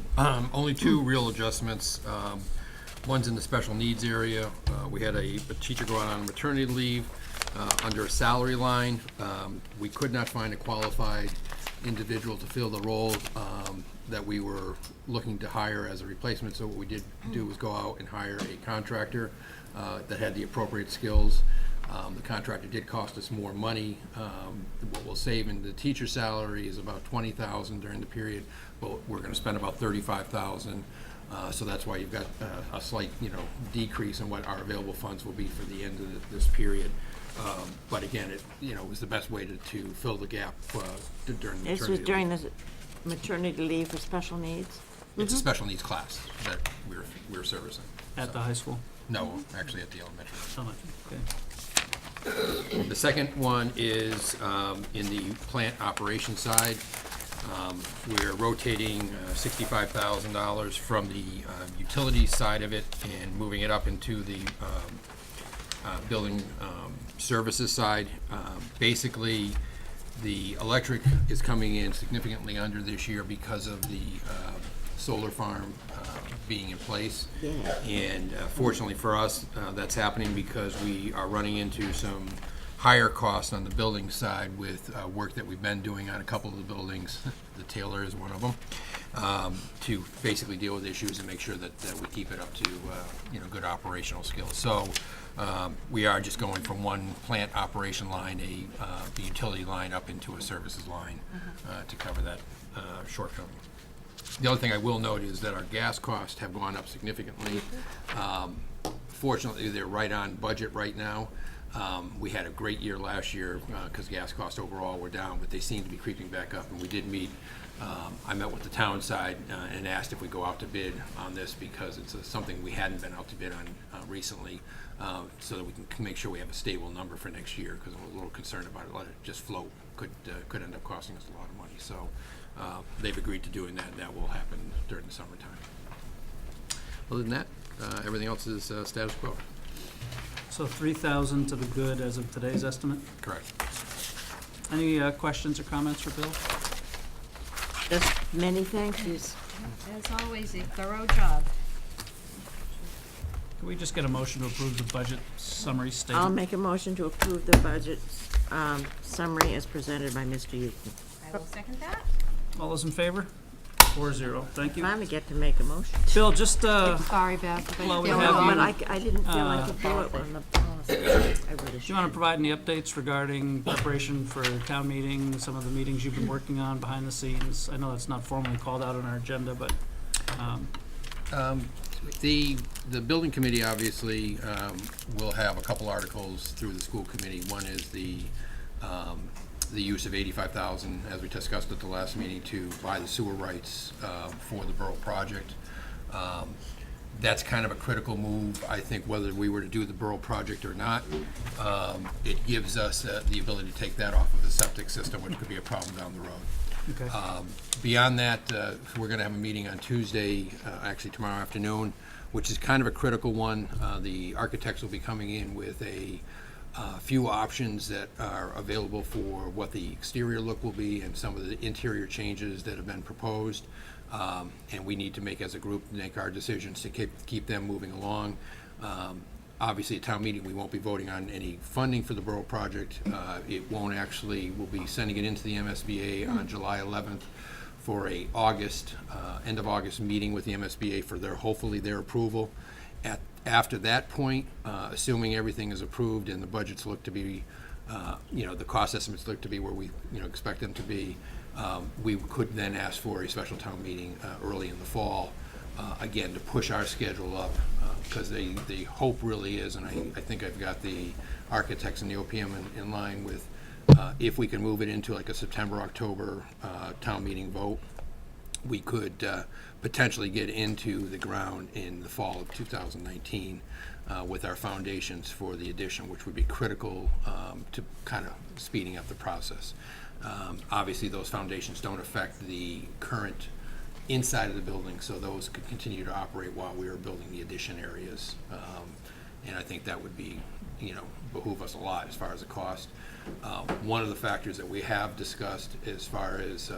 Only 2 real adjustments. One's in the special needs area. We had a teacher go out on maternity leave under a salary line. We could not find a qualified individual to fill the role that we were looking to hire as a replacement. So what we did do was go out and hire a contractor that had the appropriate skills. The contractor did cost us more money. What we'll save in the teacher salary is about $20,000 during the period, but we're going to spend about $35,000. So that's why you've got a slight, decrease in what our available funds will be for the end of this period. But again, it was the best way to fill the gap during the This maternity was during leave. this, maternity leave for special needs? It's a special needs class that we're servicing. At the high school? No, actually at the elementary. Okay. The second one is in the plant operation side. We're rotating $65,000 from the utilities side of it and moving it up into the building services side. Basically, the electric is coming in significantly under this year because of the solar farm being in place. Yeah. And fortunately for us, that's happening because we are running into some higher costs on the building side with work that we've been doing on a couple of the buildings. The Taylor is one of them, to basically deal with issues and make sure that we keep it up to good operational skills. So we are just going from one plant operation line, the utility line, up into a services line to cover that shortcoming. The other thing I will note is that our gas costs have gone up significantly. Fortunately, they're right on budget right now. We had a great year last year because gas costs overall were down, but they seem to be creeping back up. And we did meet. I met with the town side and asked if we go out to bid on this because it's something we hadn't been out to bid on recently, so that we can make sure we have a stable number for next year. Because I'm a little concerned about it. Let it just float could end up costing us a lot of money. So they've agreed to doing that, and that will happen during the summertime. Other than that, everything else is status quo. So 3,000 to the good as of today's estimate? Correct. Any questions or comments for Bill? Just many thank yous. As always, a thorough job. Can we just get a motion to approve the budget summary statement? I'll make a motion to approve the budget summary as presented by Mr. Euton. I will second that. All those in favor? 4-0. Thank you. Finally get to make a motion. Bill, just Sorry, Beth. but well, we you have don't you- know. But I didn't feel I could do it on the policy. I really do you want to provide any updates regarding preparation for town meeting, some of the meetings you've been working on behind the scenes? I know it's not formally called out on our agenda, but The building committee obviously will have a couple articles through the school committee. One is the use of $85,000, as we discussed at the last meeting, to buy the sewer rights for the borough project. That's kind of a critical move, I think, whether we were to do the borough project or not. It gives us the ability to take that off of the septic system, which could be a problem down the road. okay. Beyond that, we're going to have a meeting on Tuesday, actually tomorrow afternoon, which is kind of a critical one. The architects will be coming in with a few options that are available for what the exterior look will be and some of the interior changes that have been proposed. And we need to make, as a group, make our decisions to keep them moving along. Obviously, at town meeting, we won't be voting on any funding for the borough project. It won't actually, we'll be sending it into the MSBA on July 11th for a end of August meeting with the MSBA for hopefully their approval. After that point, assuming everything is approved and the budgets look to be, the cost estimates look to be where we, expect them to be, we could then ask for a special town meeting early in the fall, again, to push our schedule up, because the hope really is, and I think I've got the architects and the OPM in line with, if we can move it into like a September, October town meeting vote, we could potentially get into the ground in the fall of 2019 with our foundations for the addition, which would be critical to kind of speeding up the process. Obviously, those foundations don't affect the current inside of the building, so those could continue to operate while we are building the addition areas. And I think that would be, behoove us a lot as far as the cost. One of the factors that we have discussed as far as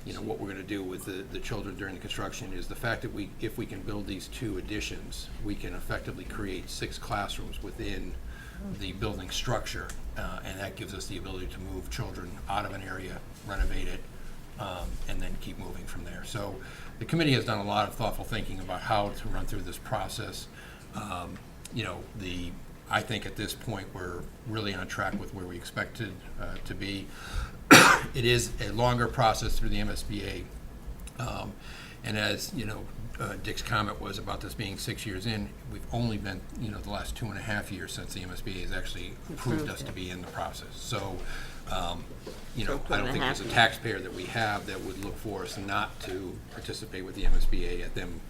what we're going to do with the children during the construction is the fact that if we can build these two additions, we can effectively create 6 classrooms within the building structure, and that gives us the ability to move children out of an area, renovate it, and then keep moving from there. So the committee has done a lot of thoughtful thinking about how to run through this process. I think at this point we're really on track with where we expected to be. It is a longer process through the MSBA, And as, Dick's comment was about this being 6 years in, we've only been, the last 2.5 years since the MSBA has actually approved us to be in the process. So, I don't think there's a taxpayer that we have that would look for us not to participate with the MSBA at them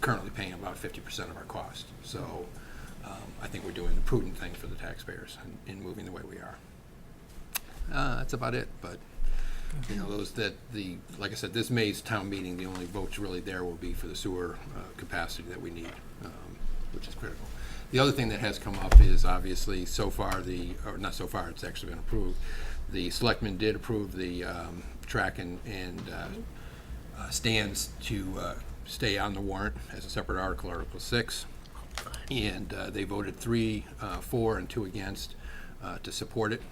currently paying about 50% of our cost. So, I think we're doing the prudent thing for the taxpayers in moving the way we are. That's about it, but like I said, this May's town meeting, the only votes really there will be for the sewer capacity that we need, which is critical. The other thing that has come up is obviously so far not so far, it's actually been approved. The selectmen did approve the track and stands to stay on the warrant as a separate article, Article 6. And they voted 3 for and 2 against to support it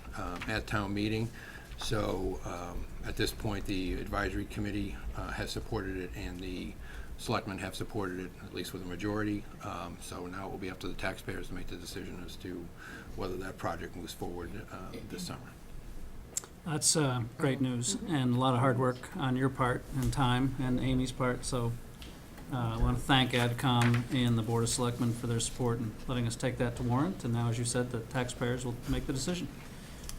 at town meeting. So at this point, the advisory committee has supported it, and the selectmen have supported it, at least with a majority. So now it will be up to the taxpayers to make the decision as to whether that project moves forward this summer. That's great news, and a lot of hard work on your part, and time, and Amy's part. So I want to thank AdCom and the Board of Selectmen for their support in letting us take that to warrant. And now, as you said, the taxpayers will make the decision.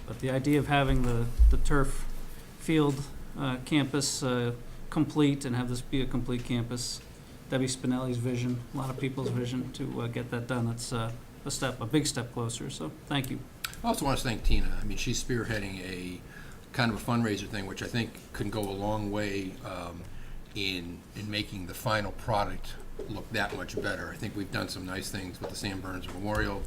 But the idea of having the turf field campus complete and have this be a complete campus, Debbie Spinelli's vision, a lot of people's vision to get that done. That's a big step closer. So thank you. I also want to thank Tina. I mean, she's spearheading a kind of a fundraiser thing, which I think can go a long way in making the final product look that much better. I think we've done some nice things with the Sam Burns Memorial,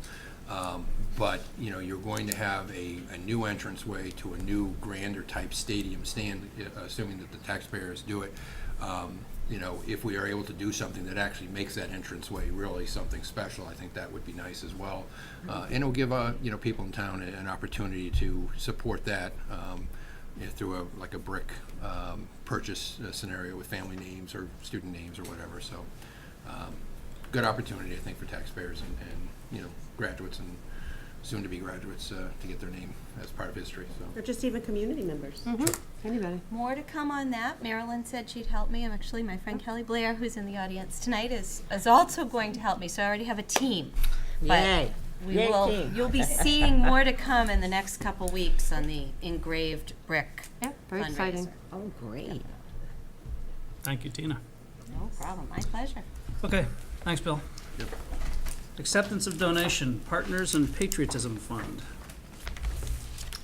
but you're going to have a new entranceway to a new grander type stadium stand, assuming that the taxpayers do it. If we are able to do something that actually makes that entranceway really something special, I think that would be nice as well. And it'll give people in town an opportunity to support that through a brick purchase scenario with family names or student names or whatever. So good opportunity, I think, for taxpayers and graduates and soon-to-be graduates to get their name as part of history. So. Or just even community members. Anybody. More to come on that. Marilyn said she'd help me. Actually, my friend Kelly Blair, who's in the audience tonight, is also going to help me. So I already have a team. Yay. You'll be seeing more to come in the next couple weeks on the engraved brick Very fundraiser. exciting. Oh, great. Thank you, Tina. No problem. My pleasure. Okay, thanks, Bill. Yep. Acceptance of donation, Partners in Patriotism Fund.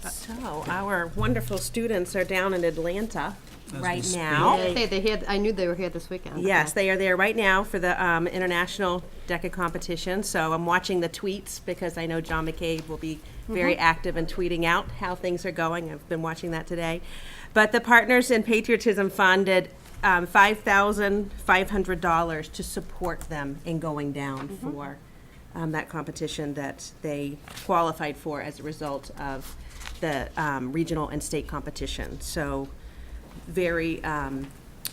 So our wonderful students are down in Atlanta right we now. I knew they were here this weekend. Yes, they are there right now for the international DECA competition. So I'm watching the tweets because I know John McCabe will be very active in tweeting out how things are going. I've been watching that today. But the Partners in Patriotism Fund did $5,500 to support them in going down for that competition that they qualified for as a result of the regional and state competition. So very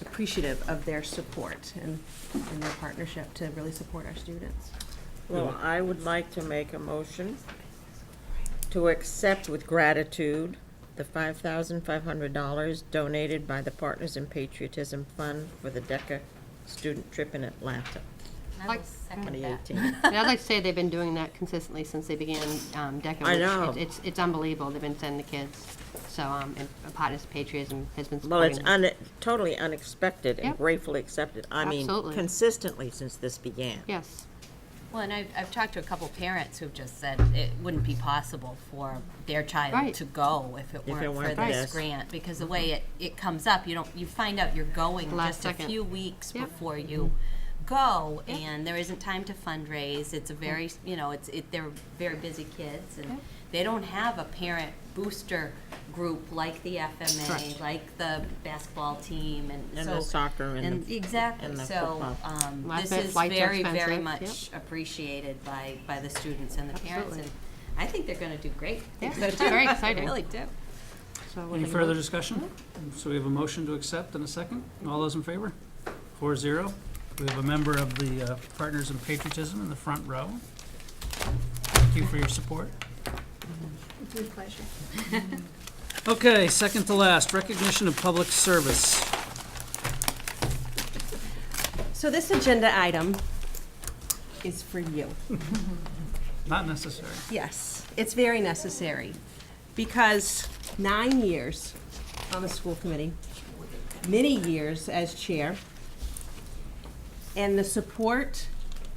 appreciative of their support and their partnership to really support our students. Well, I would like to make a motion to accept with gratitude the $5,500 donated by the Partners in Patriotism Fund for the DECA student trip in Atlanta. Like 2018. I'd like to say they've been doing that consistently since they began DECA. I know. It's unbelievable. They've been sending the kids. So and Partners in Patriotism has been Well, supporting it's totally unexpected and gratefully accepted. I Absolutely. mean, consistently since this began. Yes. Well, and I've talked to a couple parents who've just said it wouldn't be possible for their child to go if it weren't for this grant, because the way it comes up, you find out you're going just a few weeks before you go, and there isn't time to fundraise. It's a very, they're very busy kids, and they don't have a parent booster group like the FMA, like the basketball team, and so, the soccer and exactly. And the So this is very, very much appreciated by the students and the parents, and I think they're going to do great. Yeah, it's very exciting. I really do. So Any further discussion? So we have a motion to accept and a second. All those in favor? 4-0. We have a member of the Partners in Patriotism in the front row. Thank you for your support. It's my pleasure. Okay, second to last, recognition of public service. So this agenda item is for you. Not necessary. Yes, it's very necessary because 9 years on the school committee, many years as chair, and the support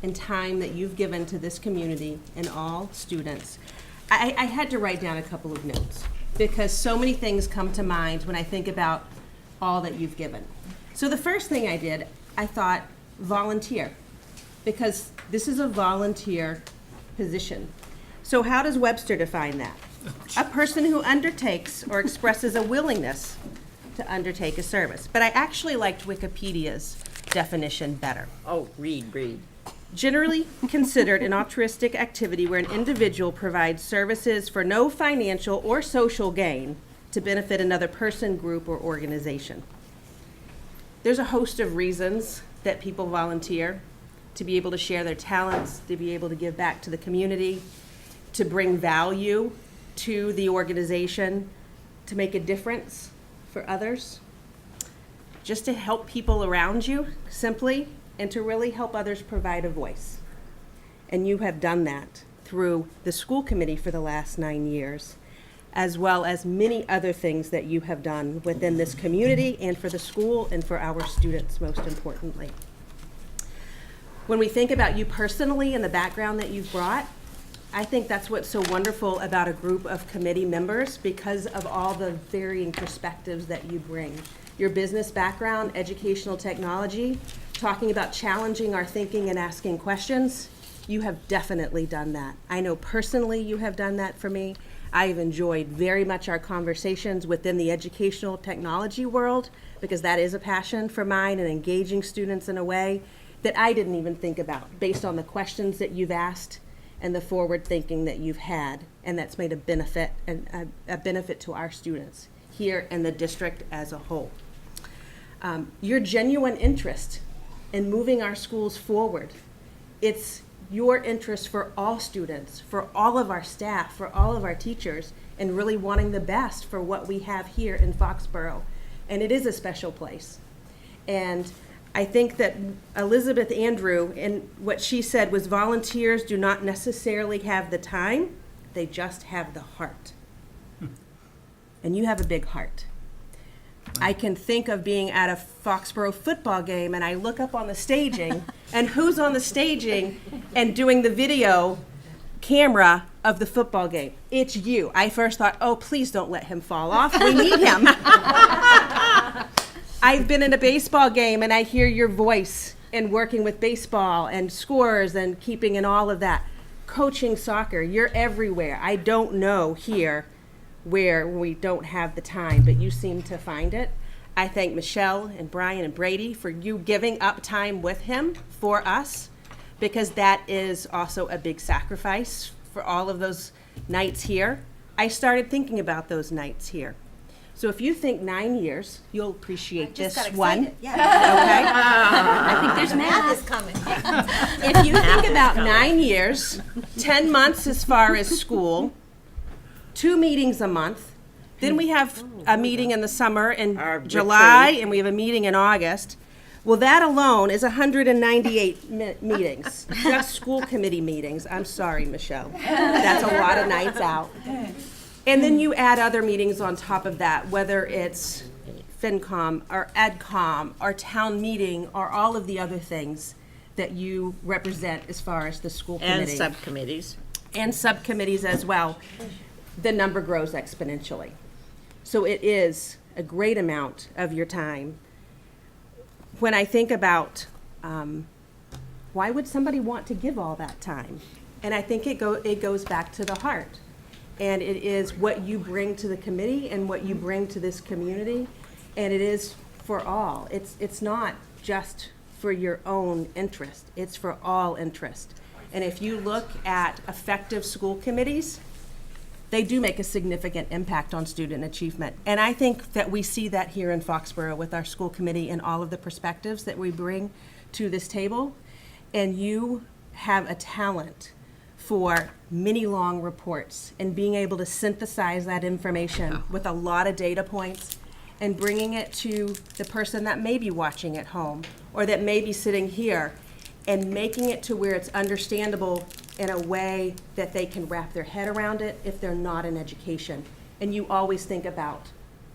and time that you've given to this community and all students. I had to write down a couple of notes because so many things come to mind when I think about all that you've given. So the first thing I did, I thought volunteer, because this is a volunteer position. So how does Webster define that? A person who undertakes or expresses a willingness to undertake a service. But I actually liked Wikipedia's definition better. Oh, read. Generally considered an altruistic activity where an individual provides services for no financial or social gain to benefit another person, group, or organization. There's a host of reasons that people volunteer: to be able to share their talents, to be able to give back to the community, to bring value to the organization, to make a difference for others, just to help people around you, simply, and to really help others provide a voice. And you have done that through the school committee for the last 9 years, as well as many other things that you have done within this community and for the school and for our students, most importantly. When we think about you personally and the background that you've brought, I think that's what's so wonderful about a group of committee members, because of all the varying perspectives that you bring. Your business background, educational technology, talking about challenging our thinking and asking questions, you have definitely done that. I know personally you have done that for me. I've enjoyed very much our conversations within the educational technology world, because that is a passion for mine, and engaging students in a way that I didn't even think about, based on the questions that you've asked and the forward thinking that you've had, and that's made a benefit to our students here in the district as a whole. Your genuine interest in moving our schools forward, it's your interest for all students, for all of our staff, for all of our teachers, and really wanting the best for what we have here in Foxborough. And it is a special place. And I think that Elizabeth Andrew, and what she said was, volunteers do not necessarily have the time, they just have the heart. And you have a big heart. I can think of being at a Foxborough football game, and I look up on the staging, and who's on the staging and doing the video camera of the football game? It's you. I first thought, oh, please don't let him fall off. We need him. I've been in a baseball game, and I hear your voice in working with baseball and scores and keeping and all of that. Coaching soccer, you're everywhere. I don't know here where we don't have the time, but you seem to find it. I thank Michelle and Brian and Brady for you giving up time with him for us, because that is also a big sacrifice for all of those nights here. I started thinking about those nights here. So if you think 9 years, you'll appreciate this one. Yeah. Okay? I think there's math is coming. If you think about 9 years, 10 months as far as school, 2 meetings a month, then we have a meeting in the summer in July, and we have a meeting in August. Well, that alone is 198 meetings, just school committee meetings. I'm sorry, Michelle. That's a lot of nights out. And then you add other meetings on top of that, whether it's FinCom or AdCom or town meeting or all of the other things that you represent as far as the school committee. And subcommittees. And subcommittees as well. The number grows exponentially. So it is a great amount of your time. When I think about why would somebody want to give all that time? And I think it goes back to the heart. And it is what you bring to the committee and what you bring to this community. And it is for all. It's not just for your own interest. It's for all interest. And if you look at effective school committees, they do make a significant impact on student achievement. And I think that we see that here in Foxborough with our school committee and all of the perspectives that we bring to this table. And you have a talent for many long reports and being able to synthesize that information with a lot of data points and bringing it to the person that may be watching at home or that may be sitting here, and making it to where it's understandable in a way that they can wrap their head around it if they're not in education. And you always think about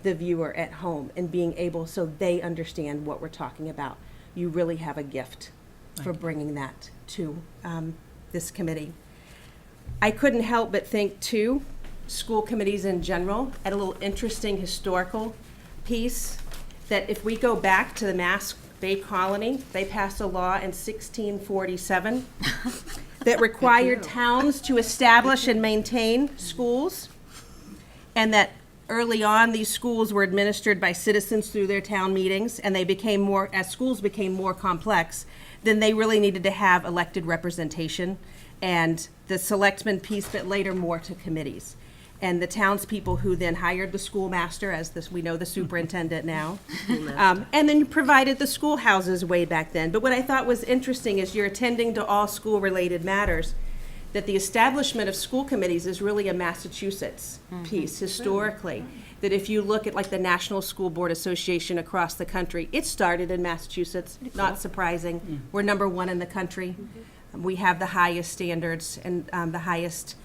the viewer at home and being able so they understand what we're talking about. You really have a gift for bringing that to this committee. I couldn't help but think, too, school committees in general, at a little interesting historical piece, that if we go back to the Mass Bay Colony, they passed a law in 1647 that required towns to establish and maintain schools, and that early on these schools were administered by citizens through their town meetings, and they became more, as schools became more complex, then they really needed to have elected representation, and the selectmen piece, but later more to committees. And the townspeople who then hired the schoolmaster, as this, we know the superintendent now, and then provided the schoolhouses way back then. But what I thought was interesting is you're attending to all school-related matters, that the establishment of school committees is really a Massachusetts piece historically. That if you look at like the National School Board Association across the country, it started in Massachusetts, not surprising. We're number 1 in the country. We have the highest standards and the highest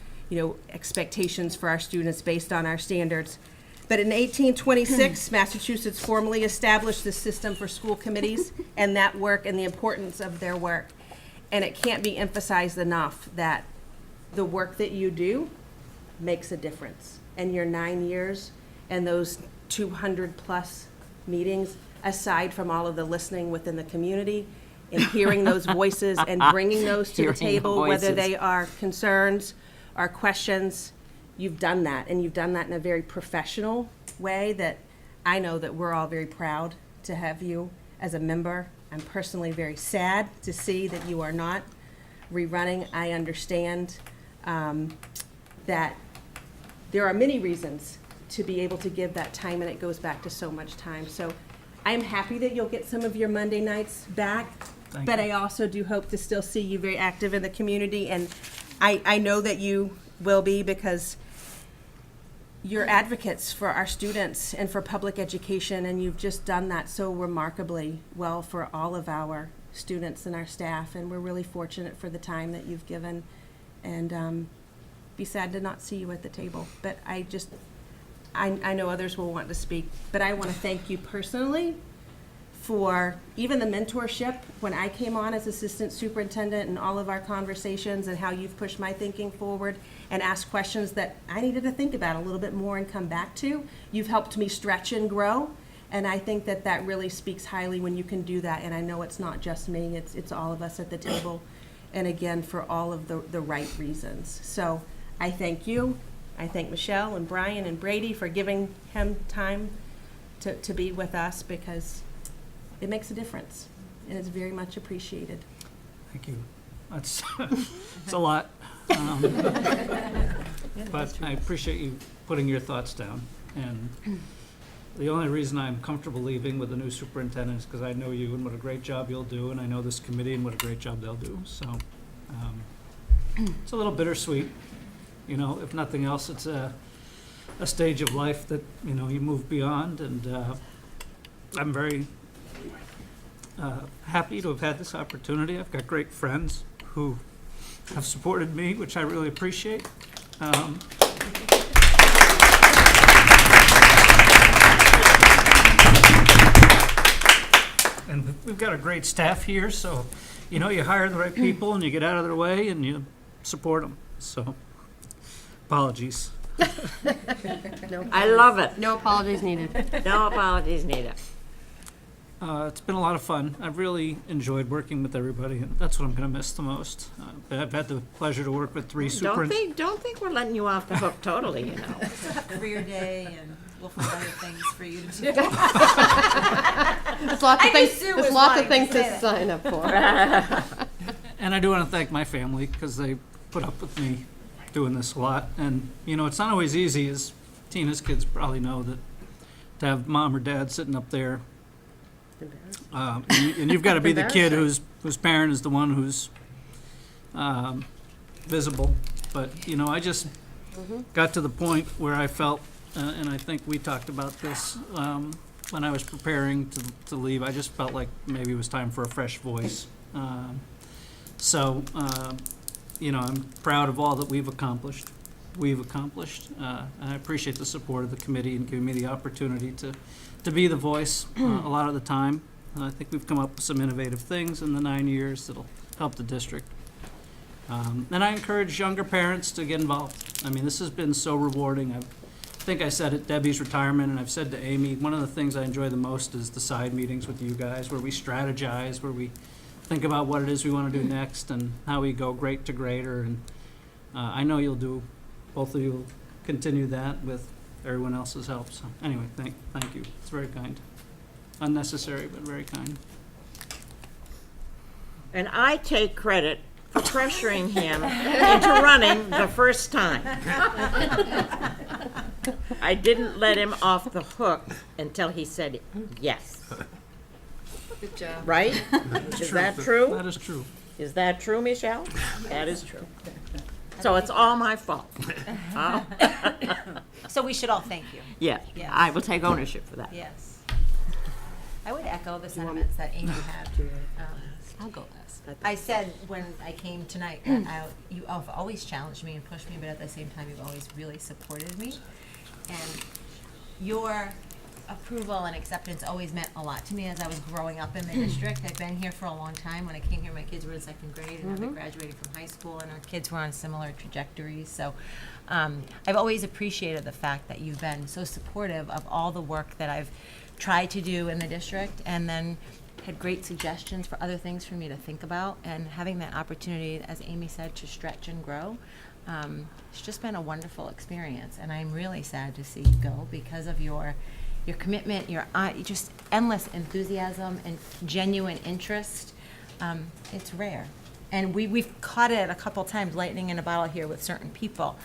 expectations for our students based on our standards. But in 1826, Massachusetts formally established the system for school committees and that work and the importance of their work. And it can't be emphasized enough that the work that you do makes a difference. And your 9 years and those 200 plus meetings, aside from all of the listening within the community and hearing those voices and bringing those to the table, whether they are concerns or questions, you've done that. And you've done that in a very professional way that I know that we're all very proud to have you as a member. I'm personally very sad to see that you are not rerunning. I understand that there are many reasons to be able to give that time, and it goes back to so much time. So I'm happy that you'll get some of your Monday nights back, but I also do hope to still see you very active in the community, and I know that you will be, because you're advocates for our students and for public education, and you've just done that so remarkably well for all of our students and our staff, and we're really fortunate for the time that you've given, and be sad to not see you at the table. But I know others will want to speak, but I want to thank you personally for even the mentorship when I came on as assistant superintendent, and all of our conversations and how you've pushed my thinking forward and asked questions that I needed to think about a little bit more and come back to. You've helped me stretch and grow, and I think that that really speaks highly when you can do that. And I know it's not just me, it's all of us at the table, and again, for all of the right reasons. So I thank you. I thank Michelle and Brian and Brady for giving him time to be with us, because it makes a difference, and it's very much appreciated. Thank you. That's it's a lot. But I appreciate you putting your thoughts down. And the only reason I'm comfortable leaving with the new superintendent is because I know you and what a great job you'll do, and I know this committee and what a great job they'll do. So it's a little bittersweet. If nothing else, it's a stage of life that, you move beyond, and I'm very happy to have had this opportunity. I've got great friends who have supported me, which I really appreciate. And we've got a great staff here, so, you hire the right people and you get out of their way and you support them. So, apologies. I love it. No apologies needed. No apologies needed. It's been a lot of fun. I've really enjoyed working with everybody, and that's what I'm going to miss the most. I've had the pleasure to work with 3 Don't think we're letting you off the hook totally, Career day, and we'll find other things for you to do. There's lots of things to sign up for. And I do want to thank my family, because they put up with me doing this a lot. And, it's not always easy, as Tina's kids probably know, that to have mom or dad sitting up there. And you've got to be the kid whose parent is the one who's visible. But, I just got to the point where I felt, and I think we talked about this, when I was preparing to leave, I just felt like maybe it was time for a fresh voice. So, I'm proud of all that we've accomplished. And I appreciate the support of the committee and giving me the opportunity to be the voice a lot of the time. I think we've come up with some innovative things in the 9 years that'll help the district. And I encourage younger parents to get involved. I mean, this has been so rewarding. I think I said at Debbie's retirement, and I've said to Amy, one of the things I enjoy the most is the side meetings with you guys, where we strategize, where we think about what it is we want to do next and how we go great to greater. And I know both of you will continue that with everyone else's help. So anyway, thank you. It's very kind. Unnecessary, but very kind. And I take credit for pressuring him into running the first time. I didn't let him off the hook until he said yes. Good job. Right? Is that true? That is true. Is that true, Michelle? That is true. So it's all my fault. So we should all thank you. Yeah, Yes. I will take ownership for that. Yes. I would echo the sentiments that Amy had. I'll go last. I said when I came tonight that you have always challenged me and pushed me, but at the same time you've always really supported me. And your approval and acceptance always meant a lot to me as I was growing up in the district. I've been here for a long time. When I came here, my kids were in second grade, and now they graduated from high school, and our kids were on similar trajectories. So I've always appreciated the fact that you've been so supportive of all the work that I've tried to do in the district, and then had great suggestions for other things for me to think about. And having that opportunity, as Amy said, to stretch and grow, it's just been a wonderful experience. And I'm really sad to see you go because of your commitment, your just endless enthusiasm and genuine interest. It's rare. And we've caught it a couple times, lightning in a bottle here with certain people.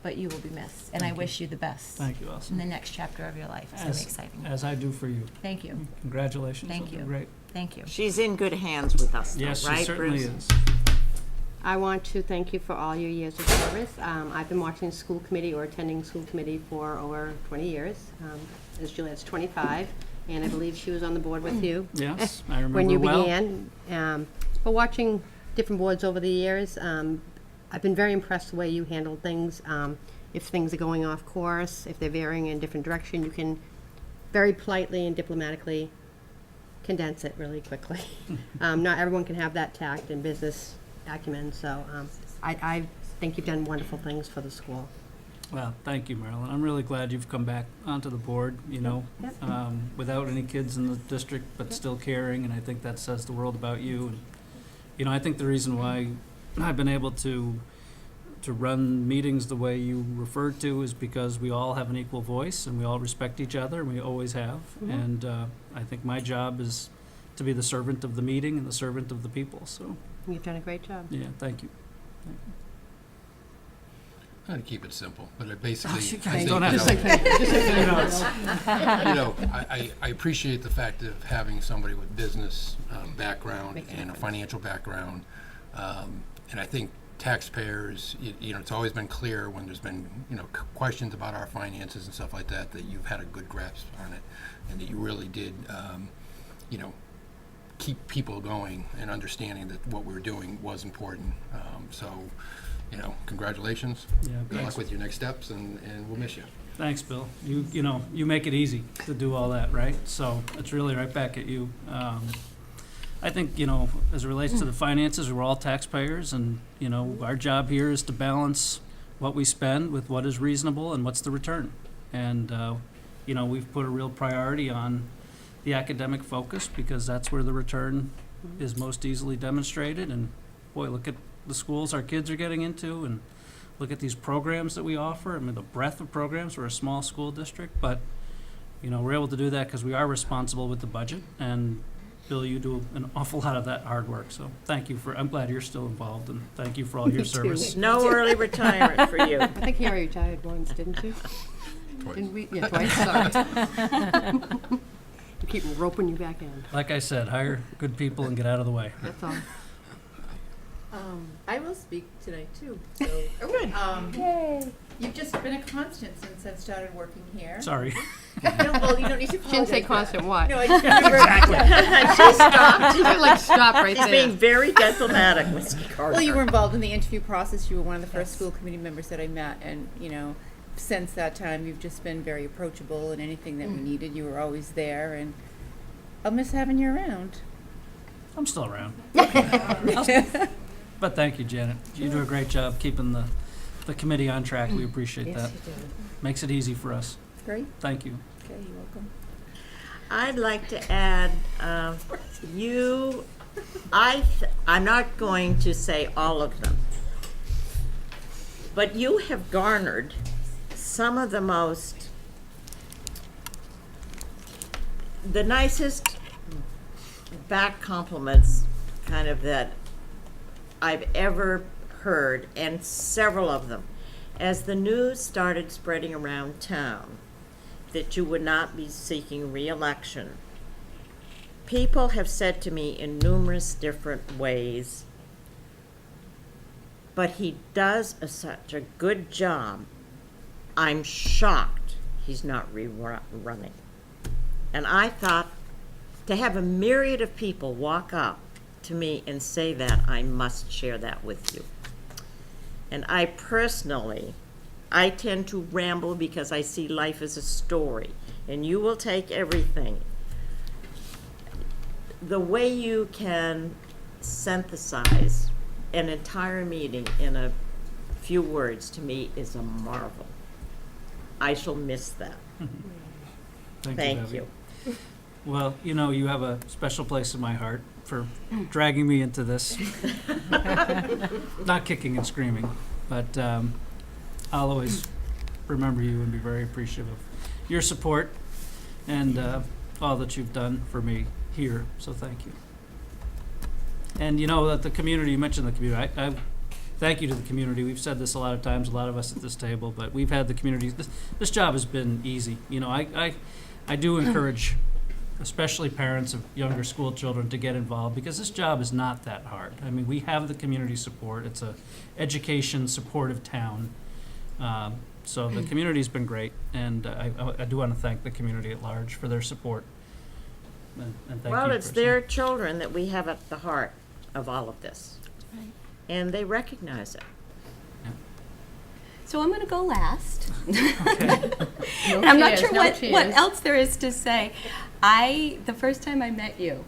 But you will be missed. And I wish you the best. Thank you, Elsa. In the next chapter of your life. It's going to be exciting. As I do for you. Thank you. Congratulations. Thank It'll you. be great. Thank you. She's in good hands with us, though, Yes, right, she certainly Bruce? is. I want to thank you for all your years of service. I've been watching school committee or attending school committee for over 20 years. As Juliet's 25, and I believe she was on the board with you. Yes, I remember when you well. began. But watching different boards over the years, I've been very impressed the way you handled things. If things are going off course, if they're veering in a different direction, you can very politely and diplomatically condense it really quickly. Not everyone can have that tact and business acumen, so I think you've done wonderful things for the school. Well, thank you, Marilyn. I'm really glad you've come back onto the board, without any kids in the district, but still caring, and I think that says the world about you. And, I think the reason why I've been able to run meetings the way you referred to is because we all have an equal voice, and we all respect each other, and we always have. And I think my job is to be the servant of the meeting and the servant of the people, so. You've done a great job. Yeah, thank you. Thank you. I'm going to keep it simple, but I basically, you I guys think, don't have you to say thank you. Just say thank you. I appreciate the fact of having somebody with business background and a financial background, and I think taxpayers, it's always been clear when there's been, questions about our finances and stuff like that, that you've had a good grasp on it, and that you really did, keep people going and understanding that what we were doing was important. Congratulations. Yeah, Good thanks. luck with your next steps, and we'll miss you. Thanks, Bill. You make it easy to do all that, right? So it's really right back at you. I think, as it relates to the finances, we're all taxpayers, and, our job here is to balance what we spend with what is reasonable and what's the return. And, we've put a real priority on the academic focus because that's where the return is most easily demonstrated. And boy, look at the schools our kids are getting into, and look at these programs that we offer. I mean, the breadth of programs. We're a small school district, but, we're able to do that because we are responsible with the budget. And Bill, you do an awful lot of that hard work. So thank you I'm glad you're still involved, and thank you for all your service. No early retirement for you. I think you already retired once, didn't you? Twice. Didn't we? Yeah, twice, sorry. We keep roping you back in. Like I said, hire good people and get out of the way. That's all. I will speak tonight too. So, Good. Yay! You've just been a constant since I've started working here. Sorry. No, well, you don't need to Shouldn't say constant what. No, I just remember. She stopped. She could like stop right She's there. being very diplomatic, Ms. Gardner. Well, you were involved in the interview process. You were one of the first school committee members that I met, and since that time, you've just been very approachable, and anything that we needed, you were always there. And I'll miss having you around. I'm still around. But thank you, Janet. You do a great job keeping the committee on track. We appreciate that. You do. Makes it easy for us. Great. Thank you. Okay, you're welcome. I'd like to add, I'm not going to say all of them, but you have garnered some of the nicest back compliments kind of that I've ever heard, and several of them. As the news started spreading around town that you would not be seeking re-election, people have said to me in numerous different ways, but he does such a good job, I'm shocked he's not running. And I thought, to have a myriad of people walk up to me and say that, I must share that with you. And I tend to ramble because I see life as a story, and you will take everything. The way you can synthesize an entire meeting in a few words, to me, is a marvel. I shall miss that. Thank you. Well, you have a special place in my heart for dragging me into this. Not kicking and screaming, but I'll always remember you and be very appreciative of your support and all that you've done for me here, so thank you. And that the community, you mentioned the community, I thank you to the community. We've said this a lot of times, a lot of us at this table, but we've had the community, this job has been easy. I do encourage especially parents of younger school children to get involved, because this job is not that hard. I mean, we have the community support. It's a education supportive town. So the community's been great, and I do want to thank the community at large for their support. And thank Well, you it's their children that we have at the heart of all of this. Right. And they recognize it. So I'm going to go last. Okay. And I'm not cheers, sure no what cheers. else there is to say. The first time I met you,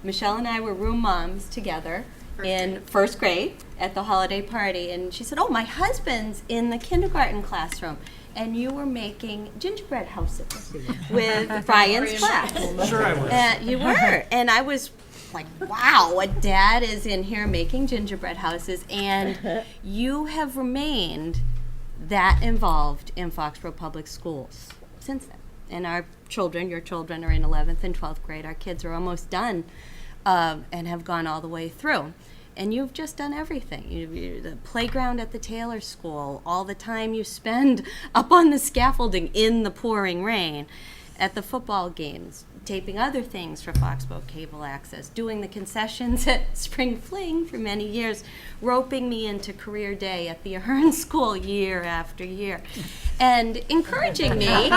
Michelle and I were room moms together in first grade at the holiday party, and she said, "Oh, my husband's in the kindergarten classroom, and you were making gingerbread houses with Brian's class." Sure I was. You were, and I was like, "Wow, a dad is in here making gingerbread houses," and you have remained that involved in Foxborough Public Schools since then. And our children, your children, are in 11th and 12th grade. Our kids are almost done and have gone all the way through. And you've just done everything. The playground at the Taylor School, all the time you spend up on the scaffolding in the pouring rain, at the football games, taping other things for Foxborough Cable Access, doing the concessions at Spring Fling for many years, roping me into career day at the Ahern School year after year, and encouraging me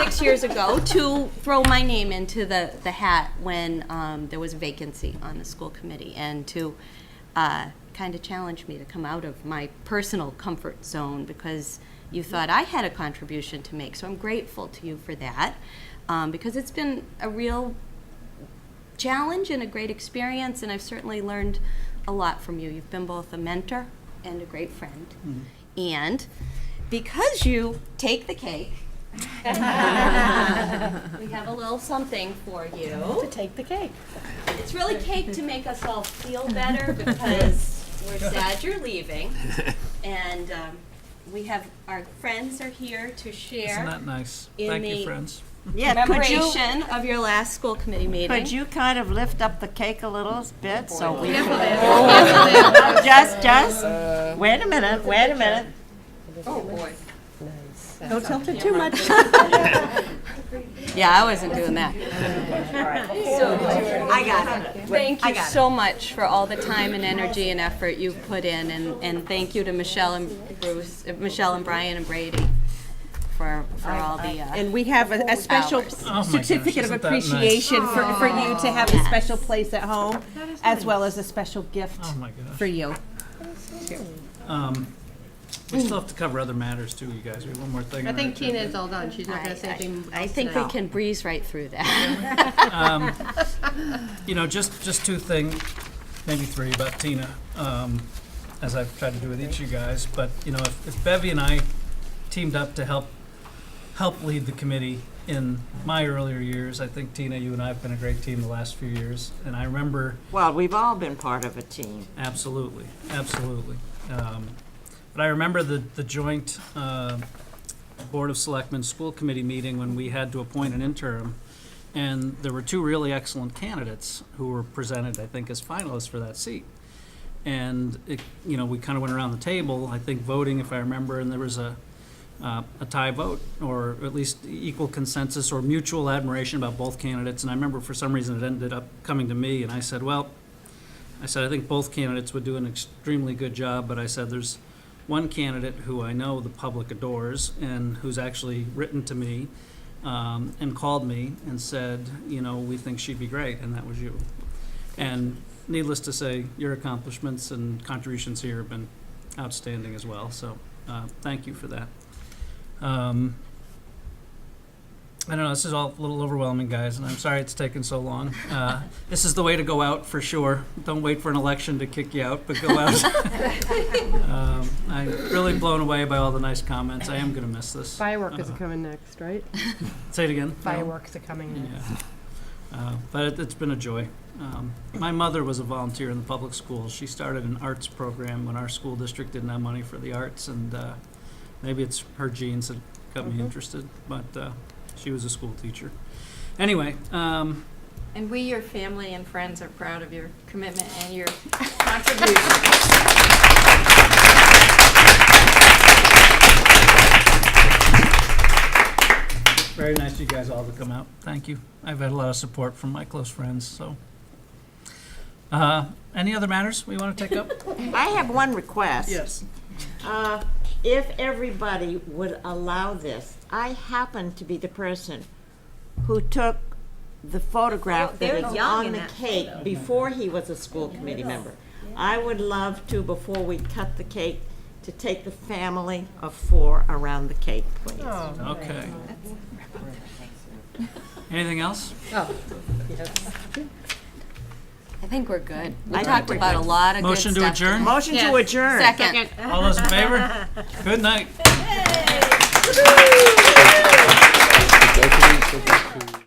6 years ago to throw my name into the hat when there was a vacancy on the school committee, and to kind of challenge me to come out of my personal comfort zone, because you thought I had a contribution to make. So I'm grateful to you for that. Because it's been a real challenge and a great experience, and I've certainly learned a lot from you. You've been both a mentor and a great friend. And because you take the cake, we have a little something for you. To take the cake. It's really cake to make us all feel better, because we're sad you're leaving. And we have, our friends are here to share. Isn't that nice? in Thank you, the- friends. Yeah, Commemoration of your last school committee meeting. Could you kind of lift up the cake a little bit so we Careful can... there. Just, wait a minute. Oh, boy. Don't tilt it too much. Yeah, I wasn't doing that. I got it. Thank you so much for all the time and energy and effort you've put in, and thank you to Michelle and Bruce, Michelle and Brian and Brady for all the And we have a special hours. Oh my certificate gosh, of isn't that nice? appreciation for you to have a Yes. special place at home, as well as a special gift Oh my gosh. for you. We still have to cover other matters too, you guys. We have one more thing. I on think our agenda. Tina's all done. She's not gonna say anything. I else think today. we can breeze right through that. You know, just two things, maybe three about Tina, as I've tried to do with each of you guys. But, you know, if Bevy and I teamed up to help lead the committee in my earlier years, I think, Tina, you and I have been a great team the last few years. And I remember, Well, we've all been part of a team. absolutely, absolutely. But I remember the joint Board of Selectmen School Committee meeting when we had to appoint an interim. And there were two really excellent candidates who were presented, I think, as finalists for that seat. And, you know, we kind of went around the table, I think voting, if I remember, and there was a tie vote, or at least equal consensus or mutual admiration about both candidates. And I remember for some reason it ended up coming to me, and I said, I think both candidates would do an extremely good job, but I said there's one candidate who I know the public adores and who's actually written to me and called me and said, you know, we think she'd be great, and that was you. And needless to say, your accomplishments and contributions here have been outstanding as well, so thank you for that. I don't know, this is all a little overwhelming, guys, and I'm sorry it's taken so long. This is the way to go out for sure. Don't wait for an election to kick you out, but go out. I'm really blown away by all the nice comments. I am going to miss this. Fireworks are coming next, right? Say it again. Fireworks are coming next. Yeah. But it's been a joy. My mother was a volunteer in the public schools. She started an arts program when our school district didn't have money for the arts, and maybe it's her genes that got me interested, but she was a school teacher. Anyway. And we, your family and friends, are proud of your commitment and your contribution. Very nice of you guys all to come out. Thank you. I've had a lot of support from my close friends, so. Any other matters we want to take up? I have one request. Yes. If everybody would allow this, I happen to be the person who took the photograph that is on the cake before he was a school committee member. I would love to, before we cut the cake, to take the family of 4 around the cake, please. Okay. Anything else? Oh, I think we're good. We I talked think we're about good. a lot of Motion good to stuff. adjourn? Motion to adjourn. Second. All those in favor? Good night. Yay!